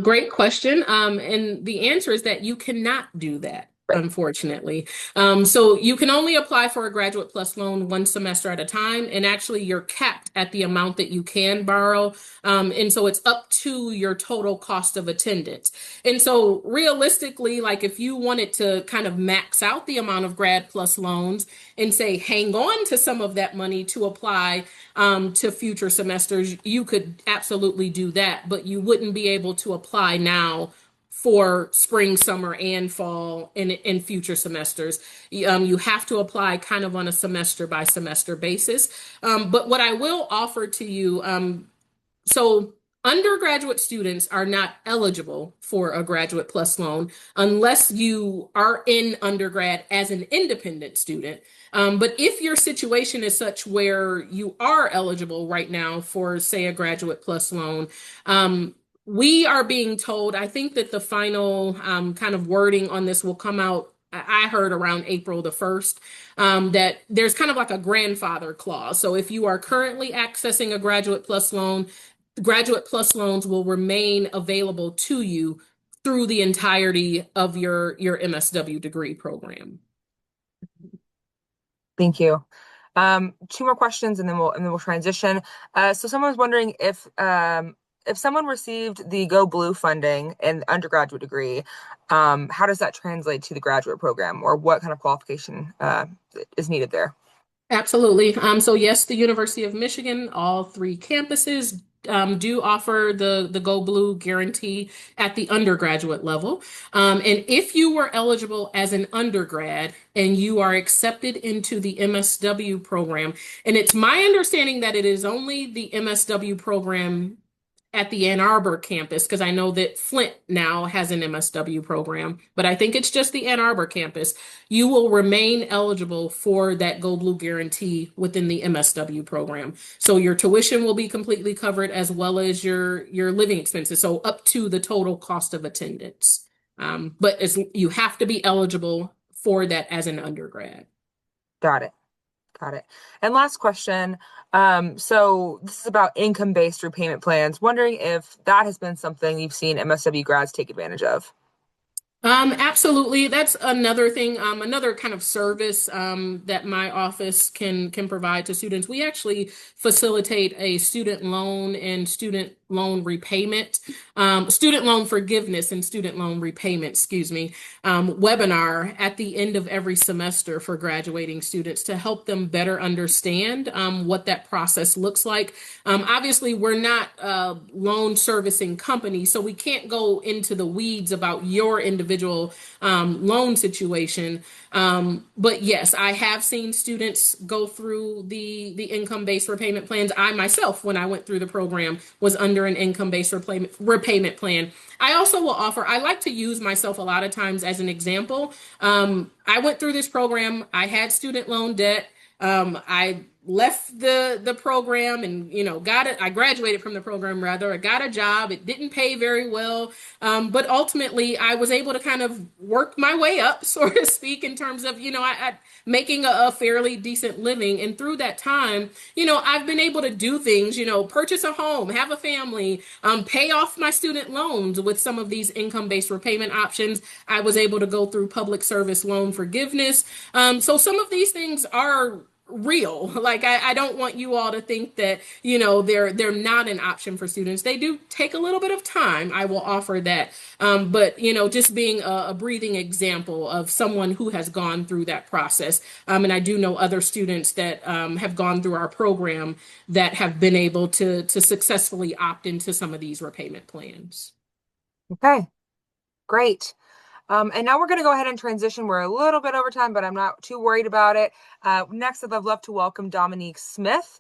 [SPEAKER 2] Great question. And the answer is that you cannot do that,
[SPEAKER 1] Right.
[SPEAKER 2] unfortunately. So you can only apply for a graduate plus loan one semester at a time, and actually you're capped at the amount that you can borrow. And so it's up to your total cost of attendance. And so realistically, like if you wanted to kind of max out the amount of grad plus loans and say hang on to some of that money to apply to future semesters, you could absolutely do that, but you wouldn't be able to apply now for spring, summer, and fall in future semesters. You have to apply kind of on a semester by semester basis. But what I will offer to you, so undergraduate students are not eligible for a graduate plus loan unless you are in undergrad as an independent student. But if your situation is such where you are eligible right now for, say, a graduate plus loan, we are being told, I think that the final kind of wording on this will come out. I heard around April the 1st, that there's kind of like a grandfather clause. So if you are currently accessing a graduate plus loan, graduate plus loans will remain available to you through the entirety of your MSW degree program.
[SPEAKER 1] Thank you. Two more questions, and then we'll transition. So someone was wondering if someone received the Go Blue funding in the undergraduate degree, how does that translate to the graduate program, or what kind of qualification is needed there?
[SPEAKER 2] Absolutely. So yes, the University of Michigan, all three campuses do offer the Go Blue guarantee at the undergraduate level. And if you were eligible as an undergrad and you are accepted into the MSW program, and it's my understanding that it is only the MSW program at the Ann Arbor campus, because I know that Flint now has an MSW program, but I think it's just the Ann Arbor campus. You will remain eligible for that Go Blue guarantee within the MSW program. So your tuition will be completely covered as well as your living expenses. So up to the total cost of attendance. But you have to be eligible for that as an undergrad.
[SPEAKER 1] Got it. Got it. And last question. So this is about income-based repayment plans. Wondering if that has been something you've seen MSW grads take advantage of.
[SPEAKER 2] Absolutely. That's another thing, another kind of service that my office can provide to students. We actually facilitate a student loan and student loan repayment, student loan forgiveness and student loan repayment, excuse me, webinar at the end of every semester for graduating students to help them better understand what that process looks like. Obviously, we're not a loan servicing company, so we can't go into the weeds about your individual loan situation. But yes, I have seen students go through the income-based repayment plans. I myself, when I went through the program, was under an income-based repayment plan. I also will offer, I like to use myself a lot of times as an example. I went through this program. I had student loan debt. I left the program and got it. I graduated from the program rather. I got a job. It didn't pay very well, but ultimately I was able to kind of work my way up, so to speak, in terms of I making a fairly decent living. And through that time, I've been able to do things. Purchase a home, have a family, pay off my student loans with some of these income-based repayment options. I was able to go through public service loan forgiveness. So some of these things are real. Like I don't want you all to think that, they're not an option for students. They do take a little bit of time. I will offer that. But just being a breathing example of someone who has gone through that process. And I do know other students that have gone through our program that have been able to successfully opt into some of these repayment plans.
[SPEAKER 1] Okay, great. And now we're going to go ahead and transition. We're a little bit over time, but I'm not too worried about it. Next, I'd love to welcome Dominique Smith.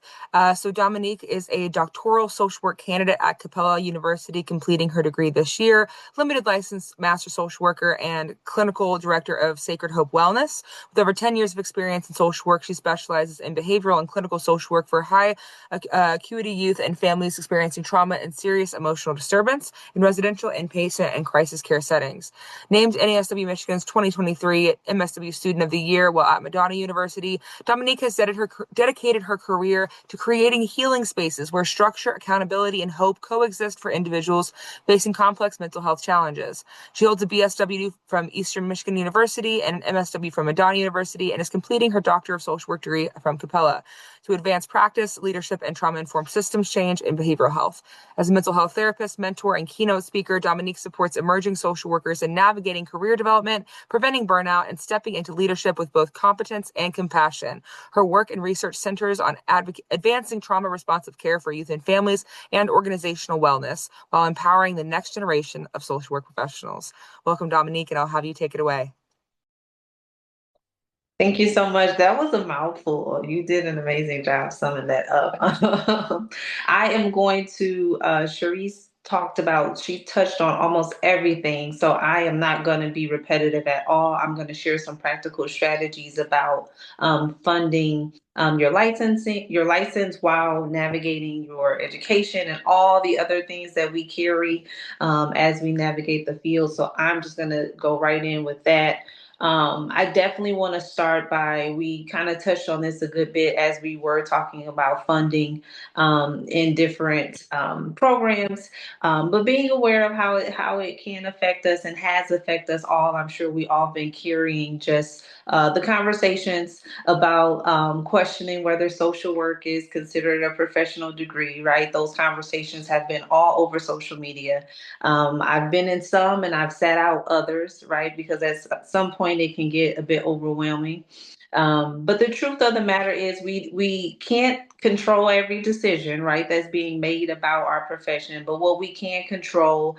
[SPEAKER 1] So Dominique is a doctoral social work candidate at Capella University, completing her degree this year, limited license master social worker and clinical director of Sacred Hope Wellness. With over 10 years of experience in social work, she specializes in behavioral and clinical social work for high acuity youth and families experiencing trauma and serious emotional disturbance in residential, inpatient, and crisis care settings. Named NASW Michigan's 2023 MSW Student of the Year while at Madonna University, Dominique has dedicated her career to creating healing spaces where structure, accountability, and hope coexist for individuals facing complex mental health challenges. She holds a BSW from Eastern Michigan University and an MSW from Madonna University and is completing her Doctor of Social Work degree from Capella to advance practice, leadership, and trauma-informed systems change in behavioral health. As a mental health therapist, mentor, and keynote speaker, Dominique supports emerging social workers in navigating career development, preventing burnout, and stepping into leadership with both competence and compassion. Her work and research centers on advancing trauma-responsive care for youth and families and organizational wellness while empowering the next generation of social work professionals. Welcome, Dominique, and I'll have you take it away.
[SPEAKER 3] Thank you so much. That was a mouthful. You did an amazing job summing that up. I am going to, Sharice she touched on almost everything. So I am not going to be repetitive at all. I'm going to share some practical strategies about funding your license while navigating your education and all the other things that we carry as we navigate the field. So I'm just going to go right in with that. I definitely want to start we kind of touched on this a good bit as we were talking about funding in different programs, but being aware of how it can affect us and has affected us all. I'm sure we all been carrying just the conversations about questioning whether social work is considered a professional degree, right? Those conversations have been all over social media. I've been in some and I've sat out others, right? Because at some point it can get a bit overwhelming. But the truth of the matter is we can't control every decision, right, that's being made about our profession. But what we can control,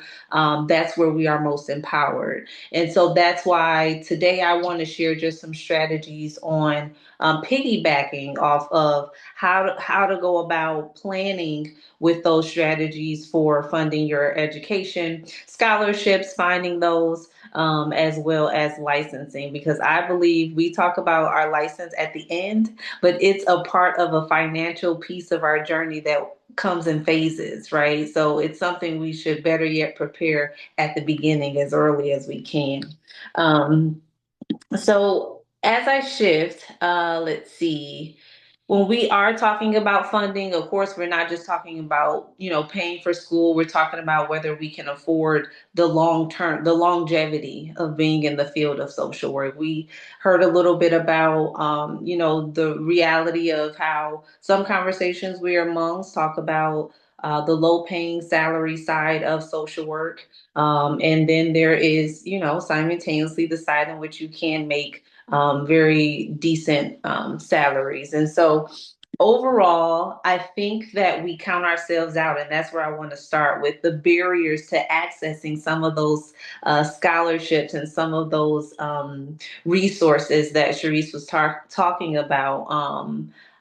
[SPEAKER 3] that's where we are most empowered. And so that's why today I want to share just some strategies on piggybacking off of how to go about planning with those strategies for funding your education, scholarships, finding those, as well as licensing, because I believe we talk about our license at the end, but it's a part of a financial piece of our journey that comes in phases, right? So it's something we should better yet prepare at the beginning as early as we can. Um, so as I shift, let's see. When we are talking about funding, of course, we're not just talking about, paying for school. We're talking about whether we can afford the the longevity of being in the field of social work. We heard a little bit about, the reality of how some conversations we are amongst talk about the low paying salary side of social work. And then there is, simultaneously the side in which you can make very decent salaries. And so overall, I think that we count ourselves out, and that's where I want to start with the barriers to accessing some of those scholarships and some of those resources that Sharice was talking about.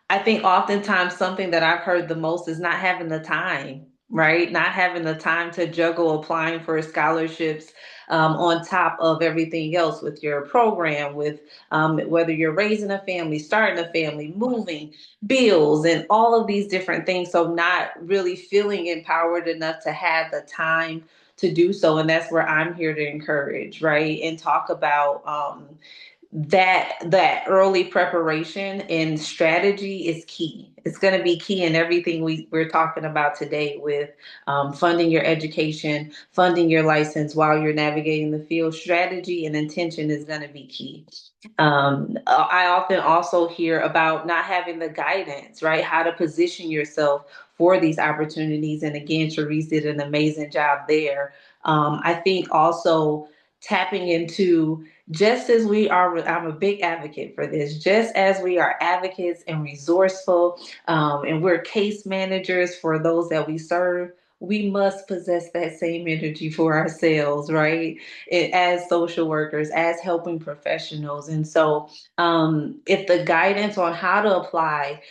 [SPEAKER 3] I think oftentimes something that I've heard the most is not having the time, right? Not having the time to juggle applying for scholarships, on top of everything else with your program, with whether you're raising a family, starting a family, moving, bills, and all of these different things. So not really feeling empowered enough to have the time to do so. And that's where I'm here to encourage, right? And talk about that early preparation and strategy is key. It's going to be key in everything we're talking about today with funding your education, funding your license while you're navigating the field. Strategy and intention is going to be key. I often also hear about not having the guidance, right? How to position yourself for these opportunities. And again, Sharice did an amazing job there. I think also tapping into, just as we are, I'm a big advocate for this, just as we are advocates and resourceful, and we're case managers for those that we serve, we must possess that same energy for ourselves, right? As social workers, as helping professionals. And so, if the guidance on how to apply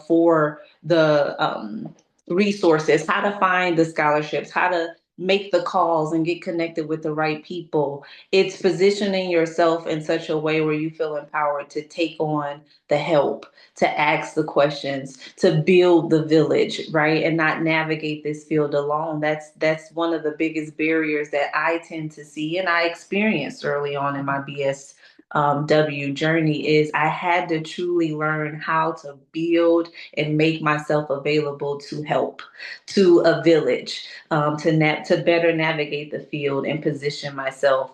[SPEAKER 3] for the resources, how to find the scholarships, how to make the calls and get connected with the right people, it's positioning yourself in such a way where you feel empowered to take on the help, to ask the questions, to build the village, right? And not navigate this field alone. That's one of the biggest barriers that I tend to see and I experienced early on in my BSW journey is I had to truly learn how to build and make myself available to help, to a village, to better navigate the field and position myself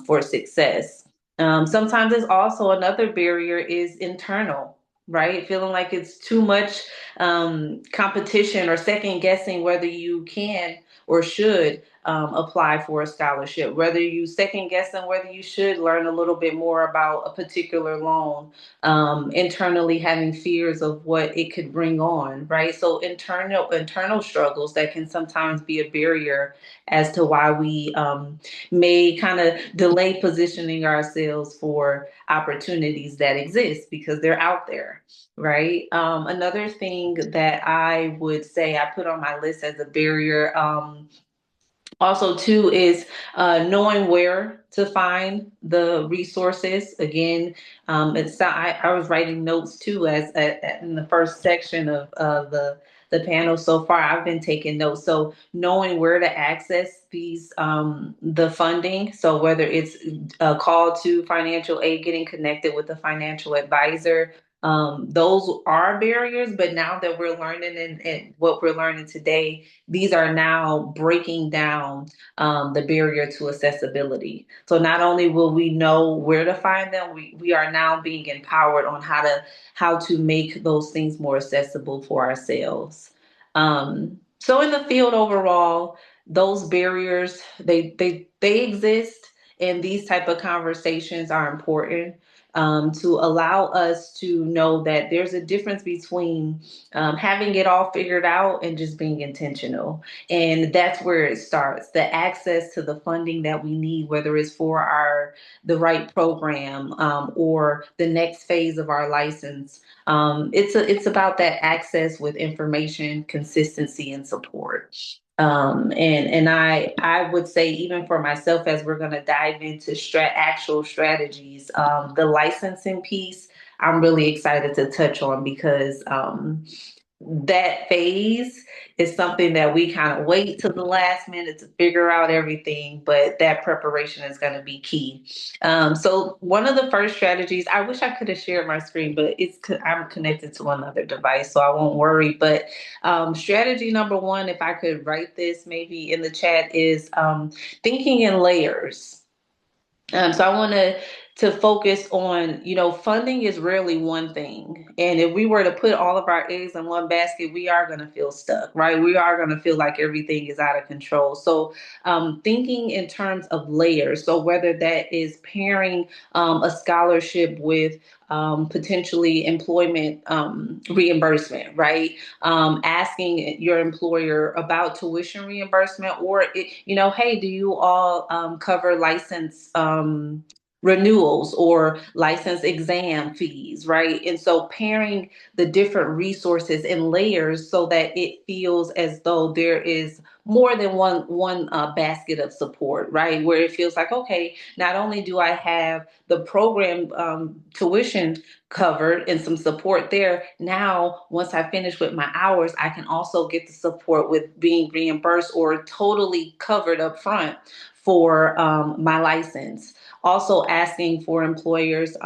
[SPEAKER 3] for success. Sometimes it's also another barrier is internal, right? Feeling like it's too much competition or second guessing whether you can or should apply for a scholarship, whether you second guessing whether you should learn a little bit more about a particular loan, internally having fears of what it could bring on, right? So internal struggles that can sometimes be a barrier as to why we may kind of delay positioning ourselves for opportunities that exist because they're out there, right? Another thing that I would say I put on my list as a barrier, also too, is knowing where to find the resources. Again, I was writing notes too as in the first section of the panel so far. I've been taking notes. So knowing where to access these the funding. So whether it's a call to financial aid, getting connected with a financial advisor. Those are barriers, but now that we're learning and what we're learning today, these are now breaking down the barrier to accessibility. So not only will we know where to find them, we are now being empowered on how to make those things more accessible for ourselves. So in the field overall, those barriers they exist, and these type of conversations are important to allow us to know that there's a difference between having it all figured out and just being intentional. And that's where it starts. The access to the funding that we need, whether it's for the right program or the next phase of our license. It's about that access with information, consistency, and support. And I would say even for myself, as we're going to dive into actual strategies, the licensing piece, I'm really excited to touch on because that phase is something that we kind of wait till the last minute to figure out everything, but that preparation is going to be key. So one of the first strategies, I wish I could have shared my screen, but I'm connected to another device, so I won't worry. But strategy number one, if I could write this maybe in the chat, is thinking in layers. So I want to focus on, funding is rarely one thing. And if we were to put all of our eggs in one basket, we are going to feel stuck, right? We are going to feel like everything is out of control. So thinking in terms of layers. So whether that is pairing a scholarship with potentially employment reimbursement, right? Asking your employer about tuition reimbursement, or hey, do you all cover license renewals or license exam fees, right? And so pairing the different resources in layers so that it feels as though there is more than one basket of support, right? Where it feels like, okay, not only do I have the program tuition covered and some support there, now once I finish with my hours, I can also get the support with being reimbursed or totally covered up front for my license. Also asking for employers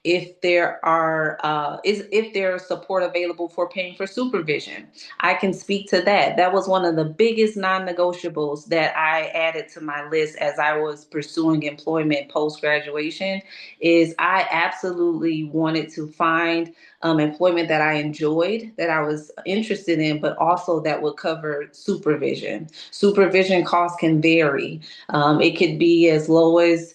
[SPEAKER 3] if there are if there's support available for paying for supervision. I can speak to that. That was one of the biggest non-negotiables that I added to my list as I was pursuing employment post-graduation, is I absolutely wanted to find employment that I enjoyed, that I was interested in, but also that would cover supervision. Supervision costs can vary. It could be as low as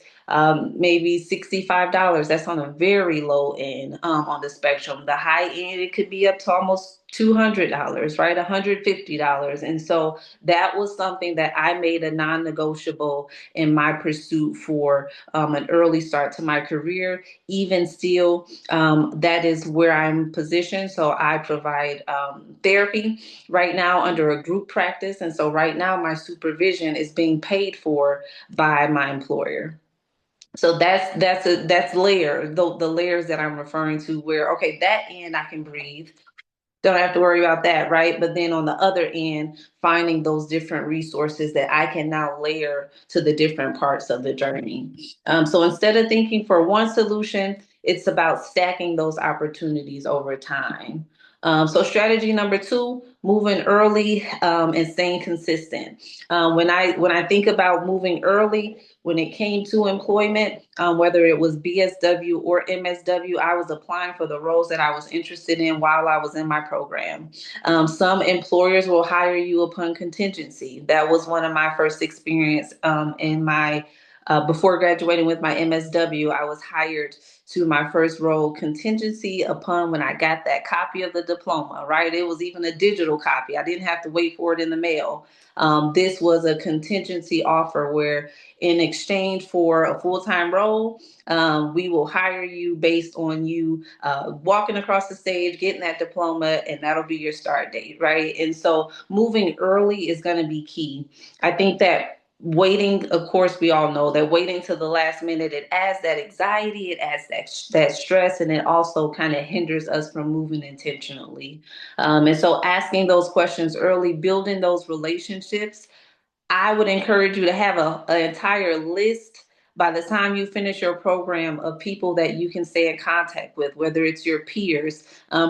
[SPEAKER 3] maybe $65. That's on a very low end on the spectrum. The high end, it could be up to almost $200, right? $150. And so that was something that I made a non-negotiable in my pursuit for an early start to my career. Even still, that is where I'm positioned. So I provide therapy right now under a group practice. And so right now my supervision is being paid for by my employer. So that's layer, the layers that I'm referring to, where okay, that end I can breathe, don't have to worry about that, right? But then on the other end, finding those different resources that I can now layer to the different parts of the journey. So instead of thinking for one solution, it's about stacking those opportunities over time. So strategy number two, moving early and staying consistent. When I think about moving early, when it came to employment, whether it was BSW or MSW, I was applying for the roles that I was interested in while I was in my program. Some employers will hire you upon contingency. That was one of my first experience in my before graduating with my MSW. I was hired to my first role contingency upon when I got that copy of the diploma, right? It was even a digital copy. I didn't have to wait for it in the mail. This was a contingency offer where in exchange for a full-time role, we will hire you based on you walking across the stage, getting that diploma, and that'll be your start date, right? And so moving early is going to be key. I think that waiting, of course, we all know that waiting to the last minute, it adds that anxiety, it adds that stress, and it also kind of hinders us from moving intentionally. And so asking those questions early, building those relationships, I would encourage you to have an entire list by the time you finish your program of people that you can stay in contact with, whether it's your peers,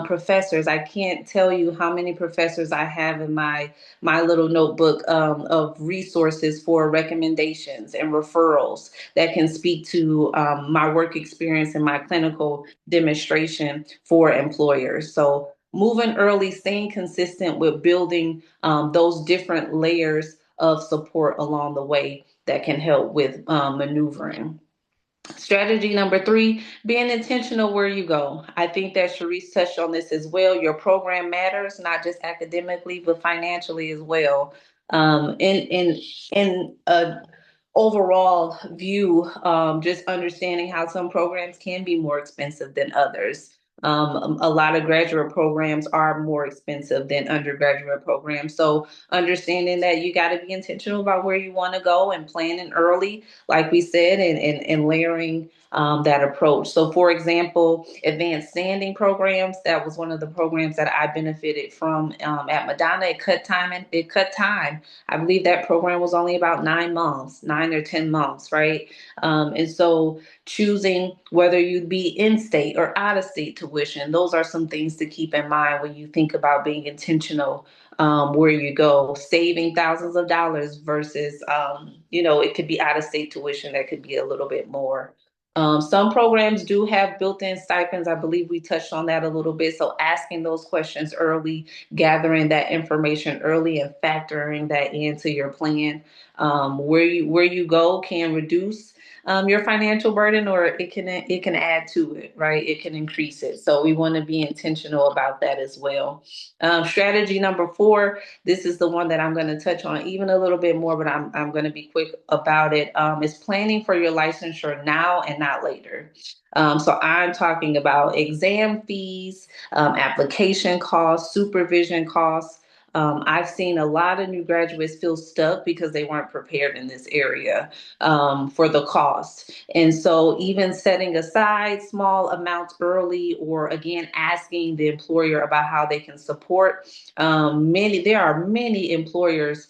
[SPEAKER 3] professors. I can't tell you how many professors I have in my little notebook of resources for recommendations and referrals that can speak to my work experience and my clinical demonstration for employers. So moving early, staying consistent with building those different layers of support along the way that can help with maneuvering. Strategy number three, being intentional where you go. I think that Sharice touched on this as well. Your program matters, not just academically, but financially as well. In a overall view, just understanding how some programs can be more expensive than others. A lot of graduate programs are more expensive than undergraduate programs. So understanding that you got to be intentional about where you want to go and planning early, like we said, and layering that approach. So for example, advanced standing programs, that was one of the programs that I benefited from at Madonna. It cut time. I believe that program was only about 9 months, 9 or 10 months, right? And so choosing whether you'd be in state or out of state tuition, those are some things to keep in mind when you think about being intentional where you go, saving thousands of dollars versus, it could be out of state tuition that could be a little bit more. Some programs do have built-in stipends. I believe we touched on that a little bit. So asking those questions early, gathering that information early, and factoring that into your plan. Where you go can reduce your financial burden, or it can add to it, right? It can increase it. So we want to be intentional about that as well. Strategy number four, this is the one that I'm going to touch on even a little bit more, but I'm going to be quick about it. Is planning for your licensure now and not later. So I'm talking about exam fees, application costs, supervision costs, I've seen a lot of new graduates feel stuck because they weren't prepared in this area for the cost. And so even setting aside small amounts early, or again, asking the employer about how they can support. There are many employers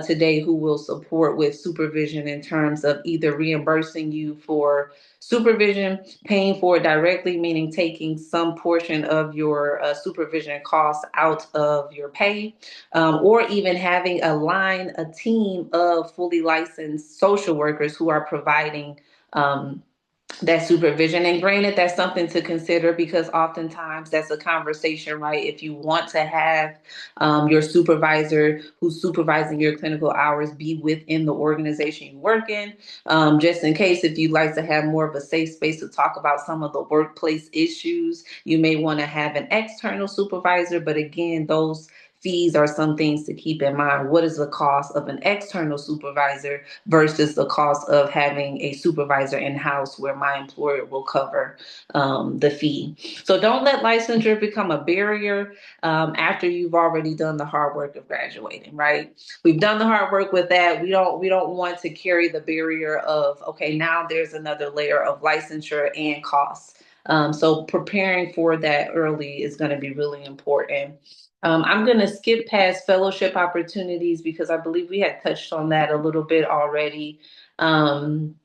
[SPEAKER 3] today who will support with supervision in terms of either reimbursing you for supervision, paying for it directly, meaning taking some portion of your supervision costs out of your pay, or even having a team of fully licensed social workers who are providing that supervision. And granted, that's something to consider, because oftentimes that's a conversation, right? If you want to have your supervisor who's supervising your clinical hours be within the organization you work in, just in case, if you'd like to have more of a safe space to talk about some of the workplace issues, you may want to have an external supervisor. But again, those fees are some things to keep in mind. What is the cost of an external supervisor versus the cost of having a supervisor in-house, where my employer will cover the fee? So don't let licensure become a barrier after you've already done the hard work of graduating, right? We've done the hard work with that. We don't want to carry the barrier of, okay, now there's another layer of licensure and costs. So preparing for that early is going to be really important. I'm going to skip past fellowship opportunities because I believe we had touched on that a little bit already. Um,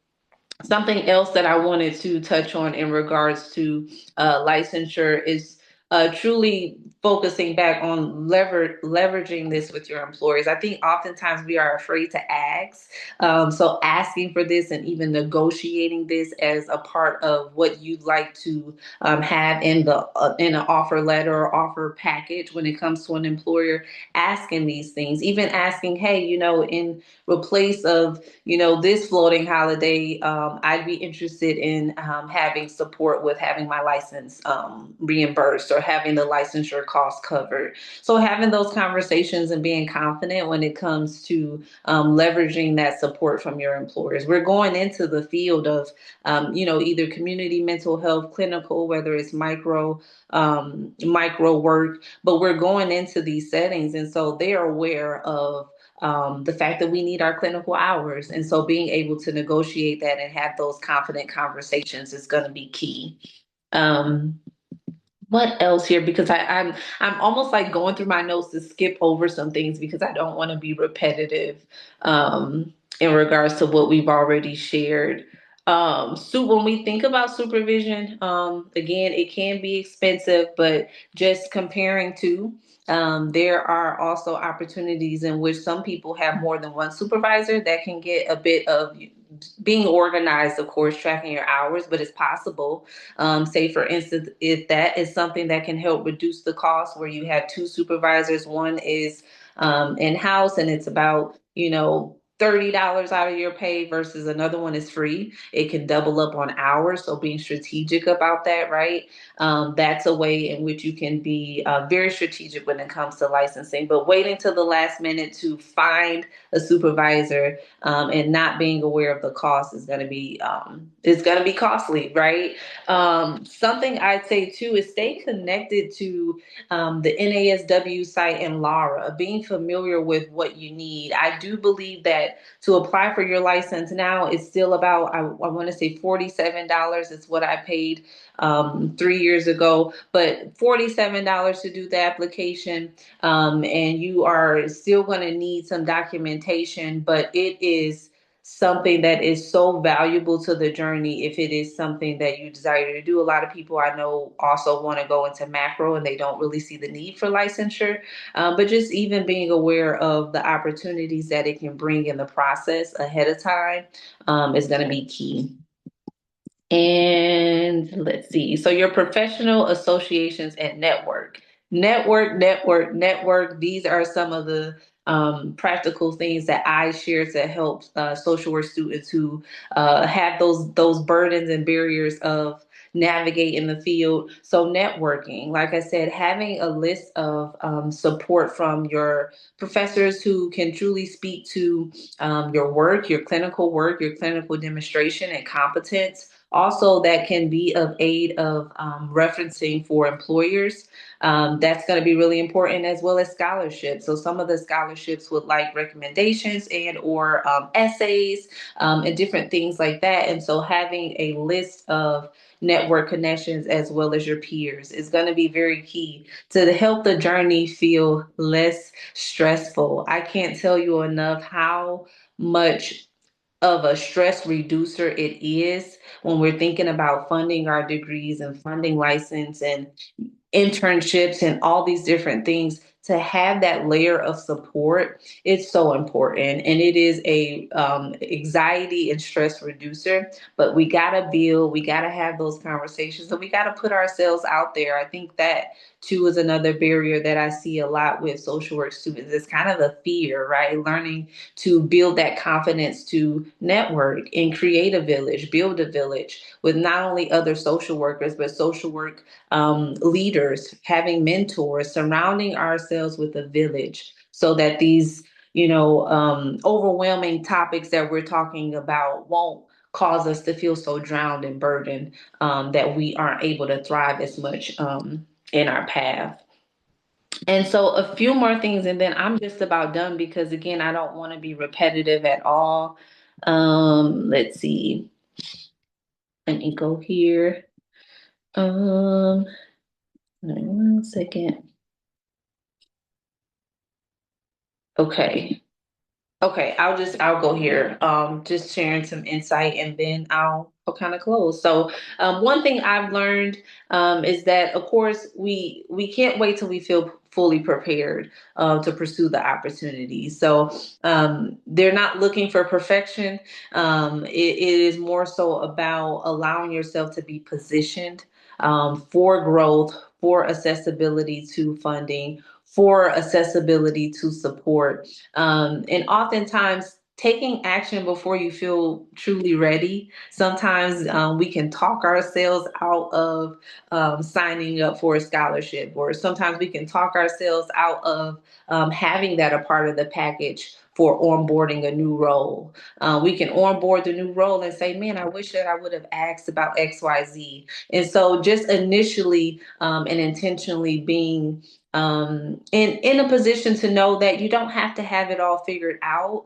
[SPEAKER 3] Something else that I wanted to touch on in regards to licensure is truly focusing back on leveraging this with your employers. I think oftentimes we are afraid to ask. So asking for this and even negotiating this as a part of what you'd like to have in an offer letter or offer package when it comes to an employer, asking these things, even asking, hey, in replace of this floating holiday, I'd be interested in having support with having my license reimbursed, or having the licensure costs covered. So having those conversations and being confident when it comes to leveraging that support from your employers. We're going into the field of, either community mental health, clinical, whether it's micro work, but we're going into these settings. And so they're aware of the fact that we need our clinical hours. And so being able to negotiate that and have those confident conversations is going to be key. Um, what else here? Because I'm almost like going through my notes to skip over some things because I don't want to be repetitive in regards to what we've already shared. So when we think about supervision, again, it can be expensive, but just comparing to, there are also opportunities in which some people have more than one supervisor that can get a bit of being organized, of course, tracking your hours, but it's possible. Say, for instance, if that is something that can help reduce the cost, where you have two supervisors, one is in-house and it's about, $30 out of your pay versus another one is free. It can double up on hours. So being strategic about that, right? That's a way in which you can be very strategic when it comes to licensing. But waiting till the last minute to find a supervisor and not being aware of the cost is going to be costly, right? Something I'd say too is stay connected to the NASW site and Lara, being familiar with what you need. I do believe that to apply for your license now, it's still about, I want to say $47 is what I paid 3 years ago, but $47 to do the application. And you are still going to need some documentation, but it is something that is so valuable to the journey if it is something that you desire to do. A lot of people I know also want to go into macro and they don't really see the need for licensure, but just even being aware of the opportunities that it can bring in the process ahead of time is going to be key. And let's see. So your professional associations and network. Network. These are some of the practical things that I share to help social work students who have those burdens and barriers of navigate in the field. So networking, like I said, having a list of support from your professors who can truly speak to your work, your clinical demonstration and competence. Also, that can be of aid of referencing for employers. That's going to be really important, as well as scholarships. So some of the scholarships would like recommendations and or essays and different things like that. And so having a list of network connections as well as your peers is going to be very key to help the journey feel less stressful. I can't tell you enough how much of a stress reducer it is when we're thinking about funding our degrees and funding license and internships and all these different things. To have that layer of support, it's so important, and it is a anxiety and stress reducer. But we gotta build, we gotta have those conversations, and we gotta put ourselves out there. I think that too is another barrier that I see a lot with social work students. It's kind of the fear, right? Learning to build that confidence to network and create a village, build a village with not only other social workers, but social work leaders, having mentors, surrounding ourselves with a village so that these, overwhelming topics that we're talking about won't cause us to feel so drowned and burdened that we aren't able to thrive as much in our path. And so a few more things, and then I'm just about done because, again, I don't want to be repetitive at all. Let's see. Let me go here. 1 second. Okay. Okay, I'll go here. Just sharing some insight, and then I'll kind of close. So, one thing I've learned is that, of course, we can't wait till we feel fully prepared to pursue the opportunity. So, they're not looking for perfection. It is more so about allowing yourself to be positioned for growth, for accessibility to funding, for accessibility to support, and oftentimes taking action before you feel truly ready. Sometimes we can talk ourselves out of signing up for a scholarship, or sometimes we can talk ourselves out of having that a part of the package for onboarding a new role. We can onboard the new role and say, man, I wish that I would have asked about XYZ. And so just initially and intentionally being in a position to know that you don't have to have it all figured out.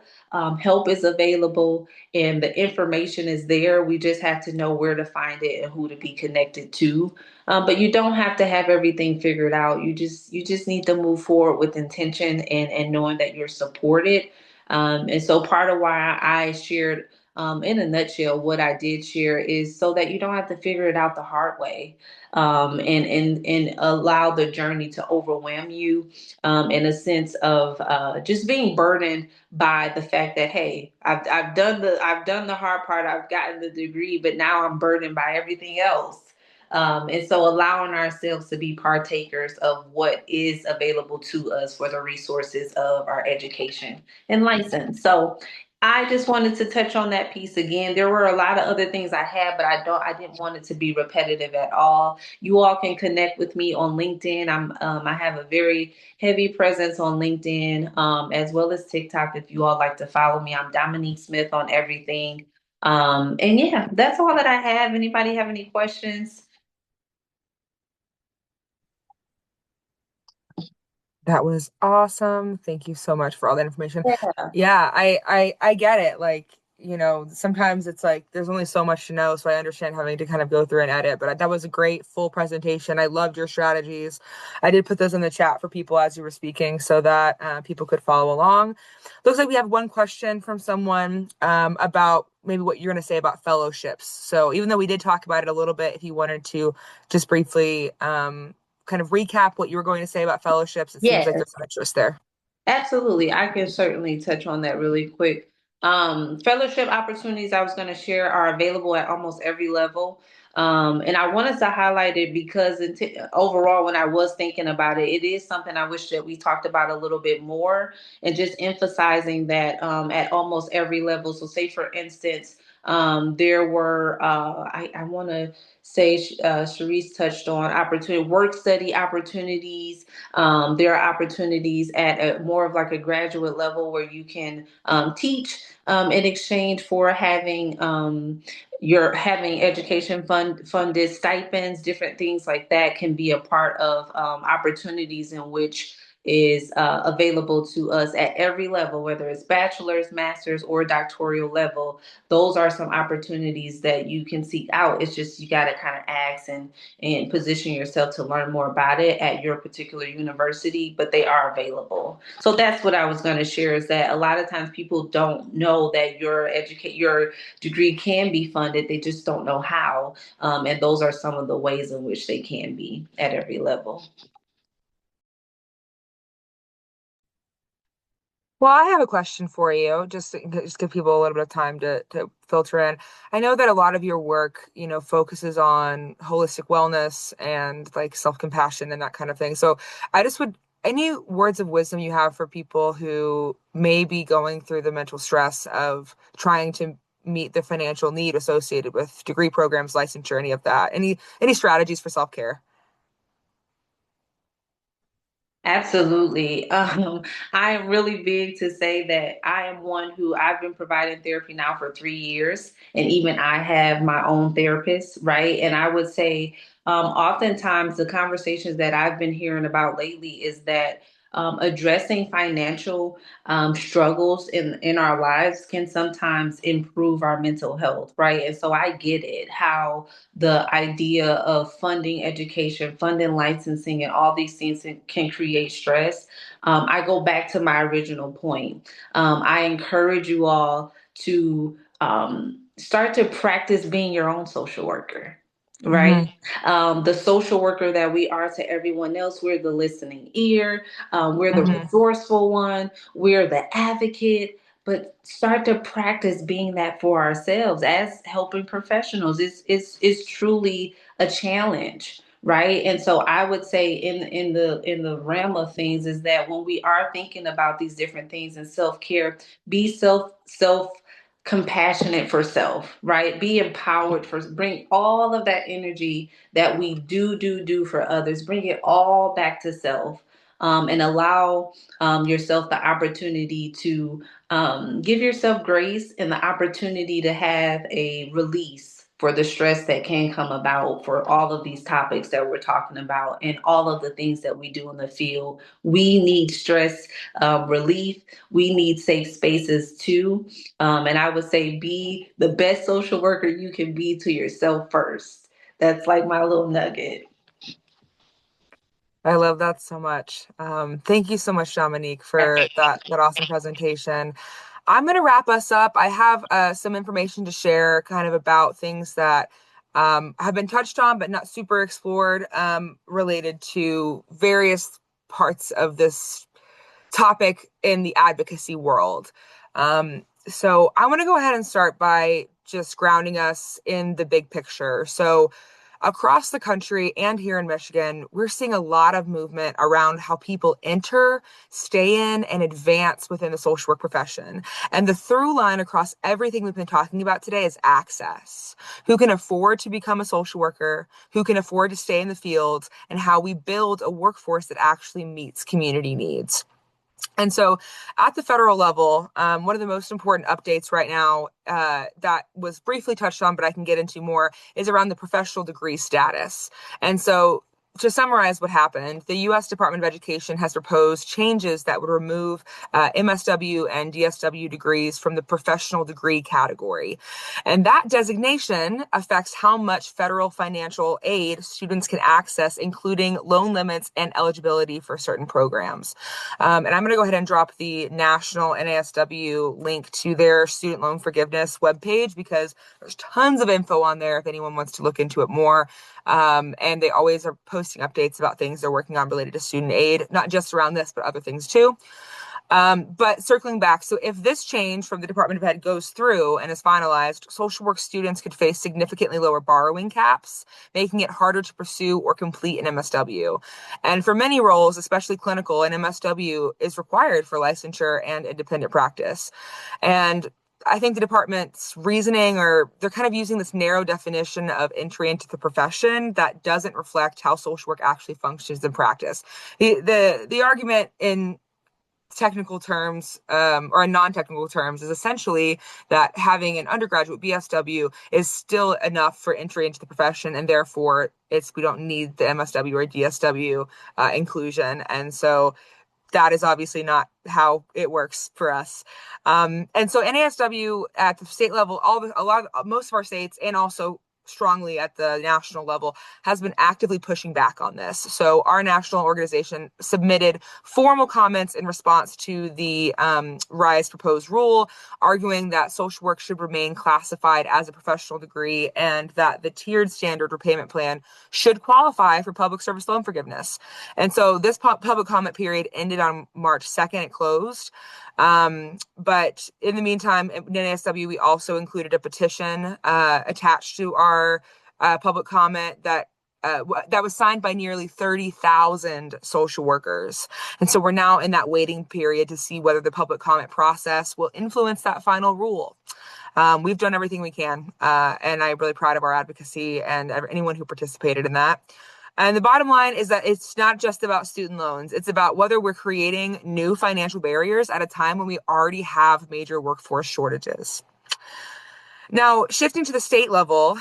[SPEAKER 3] Help is available and the information is there. We just have to know where to find it and who to be connected to. But you don't have to have everything figured out. You just need to move forward with intention and knowing that you're supported. And so part of why I shared in a nutshell what I did share is so that you don't have to figure it out the hard way, and allow the journey to overwhelm you in a sense of just being burdened by the fact that, hey, I've done the hard part, I've gotten the degree, but now I'm burdened by everything else. And so allowing ourselves to be partakers of what is available to us for the resources of our education and license. So I just wanted to touch on that piece again. There were a lot of other things I had, but I didn't want it to be repetitive at all. You all can connect with me on LinkedIn. I have a very heavy presence on LinkedIn, as well as TikTok. If you all like to follow me, I'm Dominique Smith on everything. And yeah, that's all that I have. Anybody have any questions?
[SPEAKER 1] That was awesome. Thank you so much for all that information.
[SPEAKER 3] Yeah.
[SPEAKER 1] Yeah, I get it. Like, sometimes it's like there's only so much to know, so I understand having to kind of go through and edit, but that was a great full presentation. I loved your strategies. I did put those in the chat for people as you were speaking so that people could follow along. Looks like we have one question from someone about maybe what you're going to say about fellowships. So even though we did talk about it a little bit, if you wanted to just briefly kind of recap what you were going to say about fellowships. It seems like
[SPEAKER 3] Yes.
[SPEAKER 1] there's some interest there.
[SPEAKER 3] Absolutely. I can certainly touch on that really quick. Fellowship opportunities I was going to share are available at almost every level. And I wanted to highlight it because overall, when I was thinking about it, it is something I wish that we talked about a little bit more, and just emphasizing that at almost every level. So, say, for instance, There were, I want to say, Sharice touched on opportunity, work study opportunities. There are opportunities at more of like a graduate level where you can teach in exchange for having you're having education funded stipends, different things like that can be a part of opportunities in which is available to us at every level, whether it's bachelor's, master's, or doctoral level. Those are some opportunities that you can seek out. It's just you got to kind of ask and position yourself to learn more about it at your particular university, but they are available. So that's what I was going to share, is that a lot of times people don't know that your degree can be funded. They just don't know how. And those are some of the ways in which they can be at every level.
[SPEAKER 1] Well, I have a question for you, just give people a little bit of time to filter in. I know that a lot of your work, focuses on holistic wellness and like self-compassion and that kind of thing. So I just would, any words of wisdom you have for people who may be going through the mental stress of trying to meet the financial need associated with degree programs, licensure, any of that? Any strategies for self-care?
[SPEAKER 3] Absolutely. I am really big to say that I am one who I've been providing therapy now for 3 years, and even I have my own therapist, right? And I would say, oftentimes the conversations that I've been hearing about lately is that addressing financial struggles in our lives can sometimes improve our mental health, right? And so I get it, how the idea of funding education, funding licensing, and all these things can create stress. I go back to my original point. I encourage you all to start to practice being your own social worker. Right?
[SPEAKER 1] Hmm.
[SPEAKER 3] The social worker that we are to everyone else, we're the listening ear, we're the
[SPEAKER 1] Hmm.
[SPEAKER 3] resourceful one, we're the advocate, but start to practice being that for ourselves as helping professionals. It's truly a challenge, right? And so I would say in the realm of things is that when we are thinking about these different things in self-care, be self compassionate for self, right? Be empowered for, bring all of that energy that we do for others, bring it all back to self. And allow yourself the opportunity to give yourself grace and the opportunity to have a release for the stress that can come about for all of these topics that we're talking about and all of the things that we do in the field. We need stress relief. We need safe spaces too. And I would say be the best social worker you can be to yourself first. That's like my little nugget.
[SPEAKER 1] I love that so much. Thank you so much, Dominique, for that awesome presentation. I'm going to wrap us up. I have some information to share kind of about things that have been touched on but not super explored, related to various parts of this topic in the advocacy world. So I want to go ahead and start by just grounding us in the big picture. So across the country and here in Michigan, we're seeing a lot of movement around how people enter, stay in, and advance within the social work profession. And the through line across everything we've been talking about today is access. Who can afford to become a social worker, who can afford to stay in the field, and how we build a workforce that actually meets community needs. And so at the federal level, one of the most important updates right now, that was briefly touched on, but I can get into more, is around the professional degree status. And so to summarize what happened, the U.S. Department of Education has proposed changes that would remove MSW and DSW degrees from the professional degree category. And that designation affects how much federal financial aid students can access, including loan limits and eligibility for certain programs. And I'm going to go ahead and drop the national NASW link to their student loan forgiveness webpage because there's tons of info on there if anyone wants to look into it more. And they always are posting updates about things they're working on related to student aid, not just around this, but other things too. But circling back, so if this change from the Department of Ed goes through and is finalized, social work students could face significantly lower borrowing caps, making it harder to pursue or complete an MSW. And for many roles, especially clinical, an MSW is required for licensure and independent practice. And I think the department's reasoning, or they're kind of using this narrow definition of entry into the profession that doesn't reflect how social work actually functions in practice. The argument in technical terms, or in non-technical terms, is essentially that having an undergraduate BSW is still enough for entry into the profession, and therefore we don't need the MSW or DSW inclusion. And so that is obviously not how it works for us. And so NASW at the state level, most of our states, and also strongly at the national level, has been actively pushing back on this. So our national organization submitted formal comments in response to the RISE proposed rule, arguing that social work should remain classified as a professional degree and that the tiered standard repayment plan should qualify for public service loan forgiveness. And so this public comment period ended on March 2nd. It closed. But in the meantime, in NASW, we also included a petition attached to our public comment that was signed by nearly 30,000 social workers. And so we're now in that waiting period to see whether the public comment process will influence that final rule. We've done everything we can, and I'm really proud of our advocacy and anyone who participated in that. And the bottom line is that it's not just about student loans. It's about whether we're creating new financial barriers at a time when we already have major workforce shortages. Now, shifting to the state level,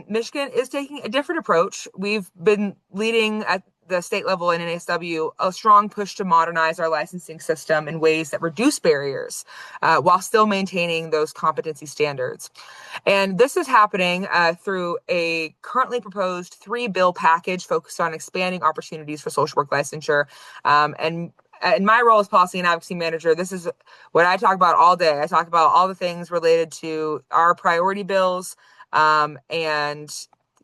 [SPEAKER 1] Michigan is taking a different approach. We've been leading at the state level in NASW a strong push to modernize our licensing system in ways that reduce barriers while still maintaining those competency standards. And this is happening through a currently proposed 3-bill package focused on expanding opportunities for social work licensure. And in my role as policy and advocacy manager, this is what I talk about all day. I talk about all the things related to our priority bills. And,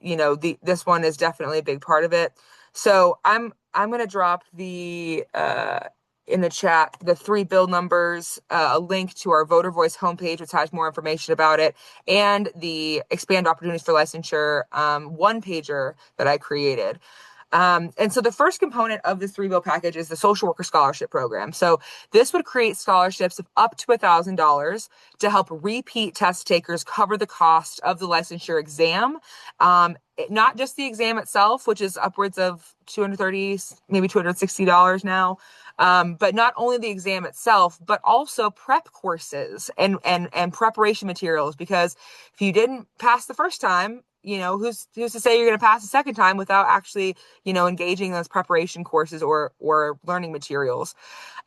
[SPEAKER 1] this one is definitely a big part of it. So I'm going to drop in the chat the 3 bill numbers, a link to our voter voice homepage, which has more information about it, and the expand opportunities for licensure one pager that I created. And so the first component of this 3-bill package is the social worker scholarship program. So this would create scholarships of up to $1,000 to help repeat test takers cover the cost of the licensure exam. Not just the exam itself, which is upwards of $230, maybe $260 now. But not only the exam itself, but also prep courses and preparation materials, because if you didn't pass the first time, who's to say you're going to pass the second time without actually, engaging in those preparation courses or learning materials.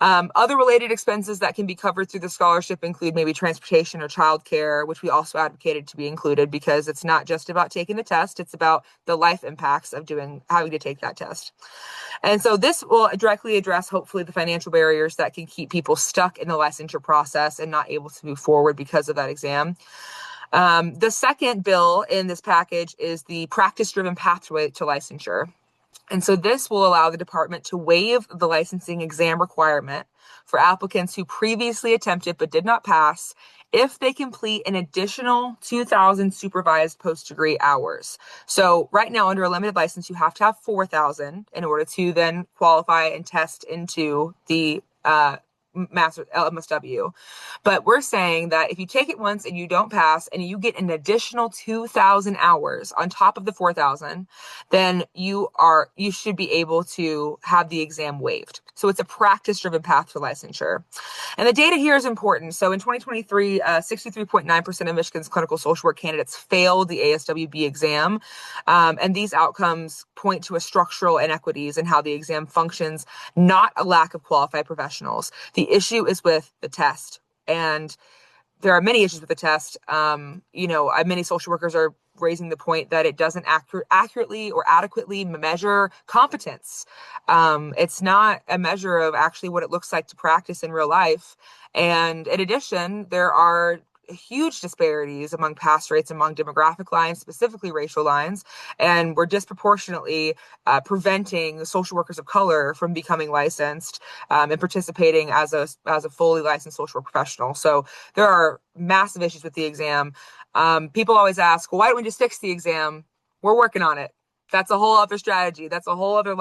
[SPEAKER 1] Other related expenses that can be covered through the scholarship include maybe transportation or childcare, which we also advocated to be included, because it's not just about taking the test, it's about the life impacts of having to take that test. And so this will directly address, hopefully, the financial barriers that can keep people stuck in the licensure process and not able to move forward because of that exam. The second bill in this package is the practice-driven pathway to licensure. And so this will allow the department to waive the licensing exam requirement for applicants who previously attempted but did not pass if they complete an additional 2,000 supervised post-degree hours. So right now, under a limited license, you have to have 4,000 in order to then qualify and test into the master MSW. But we're saying that if you take it once and you don't pass and you get an additional 2,000 hours on top of the 4,000, then you should be able to have the exam waived. So it's a practice-driven path to licensure. And the data here is important. So in 2023, 63.9% of Michigan's clinical social work candidates failed the ASWB exam. And these outcomes point to a structural inequities in how the exam functions, not a lack of qualified professionals. The issue is with the test, and there are many issues with the test. Many social workers are raising the point that it doesn't accurately or adequately measure competence. It's not a measure of actually what it looks like to practice in real life. And in addition, there are huge disparities among pass rates among demographic lines, specifically racial lines, and we're disproportionately preventing social workers of color from becoming licensed and participating as a fully licensed social work professional. So there are massive issues with the exam. People always ask, well, why don't we just fix the exam? We're working on it. That's a whole other strategy. That's a whole other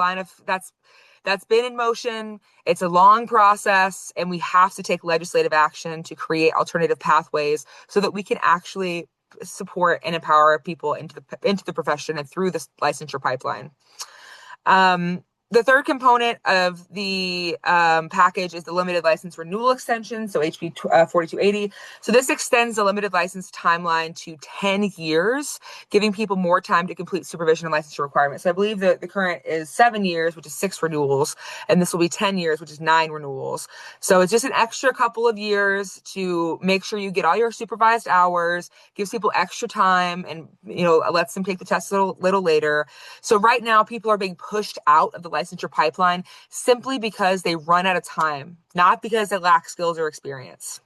[SPEAKER 1] that's been in motion. It's a long process, and we have to take legislative action to create alternative pathways so that we can actually support and empower people into the profession and through this licensure pipeline. The third component of the package is the limited license renewal extension, so HB 4280. So this extends the limited license timeline to 10 years, giving people more time to complete supervision and licensure requirements. So I believe that the current is 7 years, which is 6 renewals, and this will be 10 years, which is 9 renewals. So it's just an extra couple of years to make sure you get all your supervised hours, gives people extra time, and lets them take the test a little later. So right now, people are being pushed out of the licensure pipeline simply because they run out of time, not because they lack skills or experience.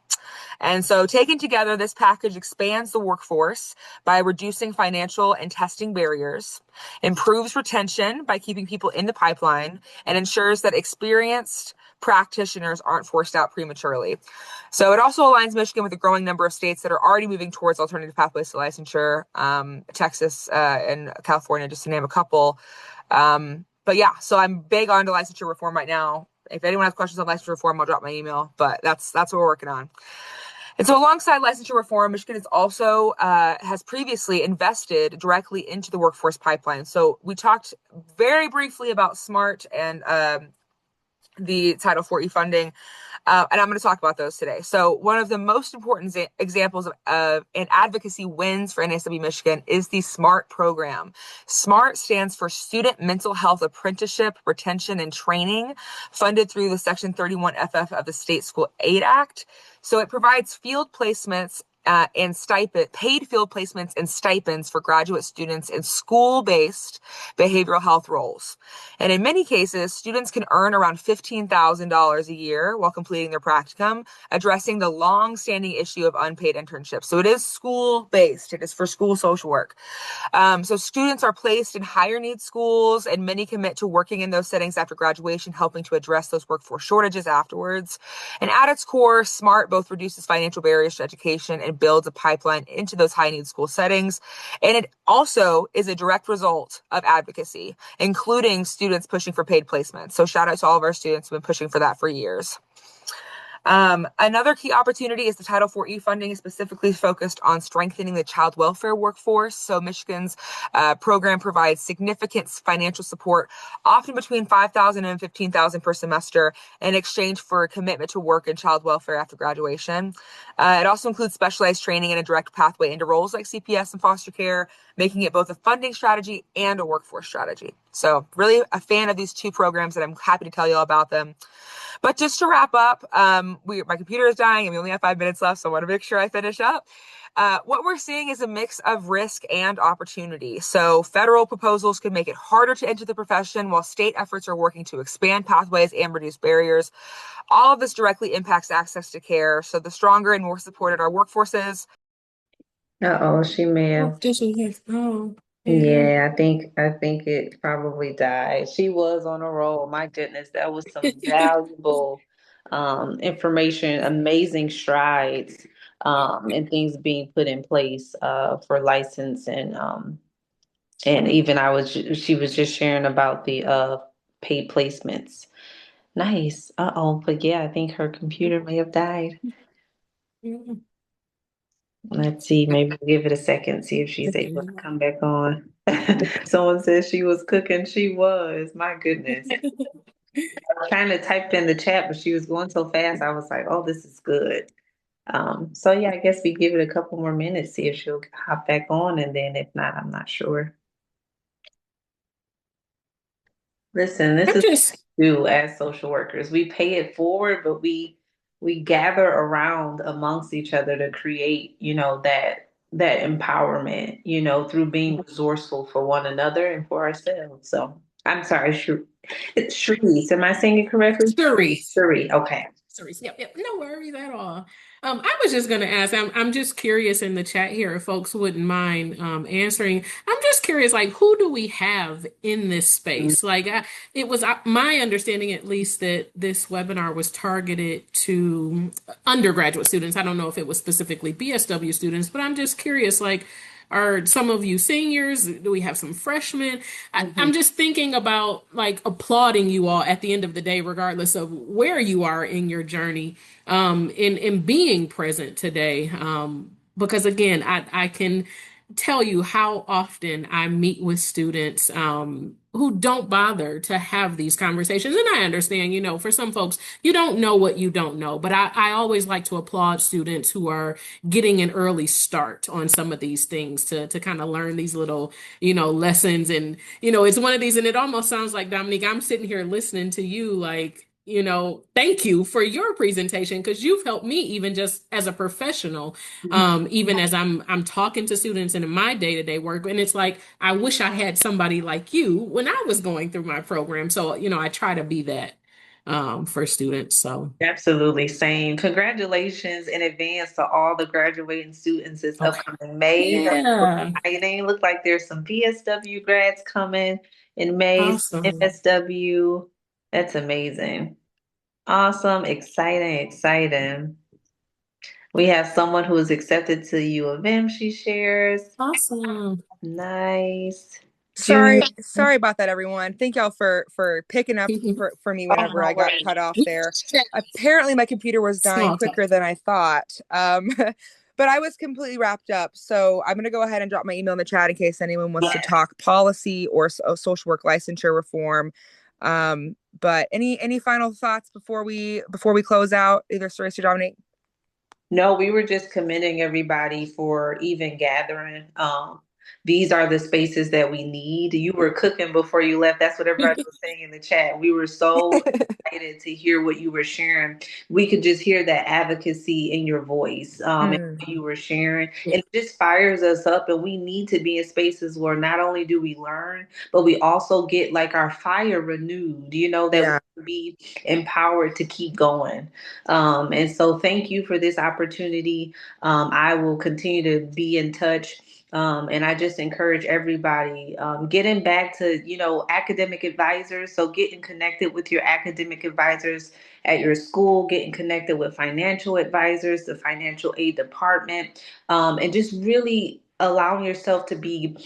[SPEAKER 1] And so taken together, this package expands the workforce by reducing financial and testing barriers, improves retention by keeping people in the pipeline, and ensures that experienced practitioners aren't forced out prematurely. So it also aligns Michigan with a growing number of states that are already moving towards alternative pathways to licensure, Texas and California, just to name a couple. But yeah, so I'm big on licensure reform right now. If anyone has questions on licensure reform, I'll drop my email, but that's what we're working on. And so alongside licensure reform, Michigan is also has previously invested directly into the workforce pipeline. So we talked very briefly about SMART and the Title 4E funding. And I'm going to talk about those today. So one of the most important examples of an advocacy wins for NASW Michigan is the SMART program. SMART stands for Student Mental Health Apprenticeship, Retention, and Training, funded through the Section 31FF of the State School Aid Act. So it provides field placements and paid field placements and stipends for graduate students in school-based behavioral health roles. And in many cases, students can earn around $15,000 a year while completing their practicum, addressing the long-standing issue of unpaid internships. So it is school-based. It is for school social work. So students are placed in higher need schools, and many commit to working in those settings after graduation, helping to address those workforce shortages afterwards. And at its core, SMART both reduces financial barriers to education and builds a pipeline into those high need school settings. And it also is a direct result of advocacy, including students pushing for paid placement. So shout out to all of our students who have been pushing for that for years. Another key opportunity is the Title 4E funding, specifically focused on strengthening the child welfare workforce. So Michigan's program provides significant financial support, often between $5,000 and $15,000 per semester, in exchange for a commitment to work in child welfare after graduation. It also includes specialized training and a direct pathway into roles like CPS and foster care, making it both a funding strategy and a workforce strategy. So really a fan of these two programs, and I'm happy to tell you all about them. But just to wrap up, my computer is dying and we only have 5 minutes left, so I want to make sure I finish up. What we're seeing is a mix of risk and opportunity. So federal proposals could make it harder to enter the profession, while state efforts are working to expand pathways and reduce barriers. All of this directly impacts access to care. So the stronger and more supported our workforce is.
[SPEAKER 3] Uh-oh, she may
[SPEAKER 2] Oh,
[SPEAKER 3] have.
[SPEAKER 2] this was like, oh, yeah.
[SPEAKER 3] Yeah, I think it probably died. She was on a roll. My goodness, that was some valuable information, amazing strides, and things being put in place for license and even she was just sharing about the paid placements. Nice. Uh-oh, but yeah, I think her computer may have died.
[SPEAKER 2] Yeah.
[SPEAKER 3] Let's see, maybe we'll give it a second, see if she's able to come back on. Someone says she was cooking. She was. My goodness. I was trying to type in the chat, but she was going so fast. I was like, oh, this is good. So yeah, I guess we give it a couple more minutes, see if she'll hop back on, and then if not, I'm not sure. Listen, this
[SPEAKER 2] I'm
[SPEAKER 3] is
[SPEAKER 2] just
[SPEAKER 3] what we do as social workers. We pay it forward, but we gather around amongst each other to create, that empowerment, through being resourceful for one another and for ourselves. So I'm sorry, it's Sharice. Am I saying it correctly?
[SPEAKER 2] Cherie.
[SPEAKER 3] Sharice. Okay.
[SPEAKER 2] Sorry. Yep. No worries at all. I was just going to ask. I'm just curious in the chat here if folks wouldn't mind answering. I'm just curious, like, who do we have in this space? Like, it was my understanding, at least, that this webinar was targeted to undergraduate students. I don't know if it was specifically BSW students, but I'm just curious, like, are some of you seniors? Do we have some freshmen?
[SPEAKER 3] Mhm.
[SPEAKER 2] I'm just thinking about like applauding you all at the end of the day, regardless of where you are in your journey, in being present today. Because again, I can tell you how often I meet with students who don't bother to have these conversations. And I understand, for some folks, you don't know what you don't know. But I always like to applaud students who are getting an early start on some of these things to kind of learn these little, lessons. And, it's one of these, and it almost sounds like, Dominique, I'm sitting here listening to you like, thank you for your presentation because you've helped me even just as a professional, even as I'm talking to students in my day-to-day work. And it's like, I wish I had somebody like you when I was going through my program. So, I try to be that for students. So,
[SPEAKER 3] Absolutely. Same. Congratulations in advance to all the graduating students this
[SPEAKER 2] okay.
[SPEAKER 3] upcoming May. That's so
[SPEAKER 2] Yeah.
[SPEAKER 3] exciting. Look like there's some VSW grads coming in May, some
[SPEAKER 2] Awesome.
[SPEAKER 3] MSW. That's amazing. Awesome. Exciting. Exciting. We have someone who is accepted to U of M, she shares.
[SPEAKER 2] Awesome.
[SPEAKER 3] Nice.
[SPEAKER 1] Sorry,
[SPEAKER 3] Junior.
[SPEAKER 1] sorry about that, everyone. Thank y'all for picking up for me
[SPEAKER 3] Oh,
[SPEAKER 1] whenever
[SPEAKER 3] no
[SPEAKER 1] I got
[SPEAKER 3] worries.
[SPEAKER 1] cut off there. Apparently, my computer was dying
[SPEAKER 2] Small talk.
[SPEAKER 1] quicker than I thought. But I was completely wrapped up. So I'm gonna go ahead and drop my email in the chat in case anyone wants to talk policy or social work licensure reform. But any final thoughts before we close out, either Cerise or Dominique?
[SPEAKER 3] No, we were just commending everybody for even gathering. These are the spaces that we need. You were cooking before you left. That's what everybody was saying in the chat. We were so excited to hear what you were sharing. We could just hear that advocacy in your voice, and
[SPEAKER 1] Mm,
[SPEAKER 3] what you were sharing.
[SPEAKER 2] Yeah.
[SPEAKER 3] And it just fires us up. And we need to be in spaces where not only do we learn, but we also get like our fire renewed, that we
[SPEAKER 1] yeah.
[SPEAKER 3] can be empowered to keep going. And so thank you for this opportunity. I will continue to be in touch. And I just encourage everybody getting back to, academic advisors. So getting connected with your academic advisors at your school, getting connected with financial advisors, the financial aid department, and just really allowing yourself to be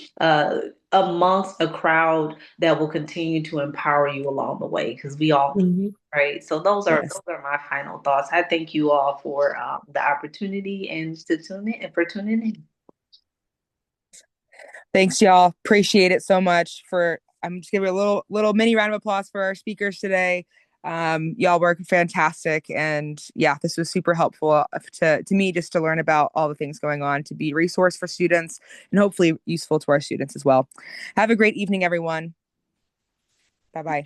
[SPEAKER 3] amongst a crowd that will continue to empower you along the way because we all need.
[SPEAKER 2] Mhm.
[SPEAKER 3] Right. So those are
[SPEAKER 1] Yes.
[SPEAKER 3] those are my final thoughts. I thank you all for the opportunity and to tune in and for tuning in.
[SPEAKER 1] Thanks, y'all. Appreciate it so much. I'm just giving a little mini round of applause for our speakers today. Y'all were fantastic, and yeah, this was super helpful to me just to learn about all the things going on, to be a resource for students, and hopefully useful to our students as well. Have a great evening, everyone. Bye bye.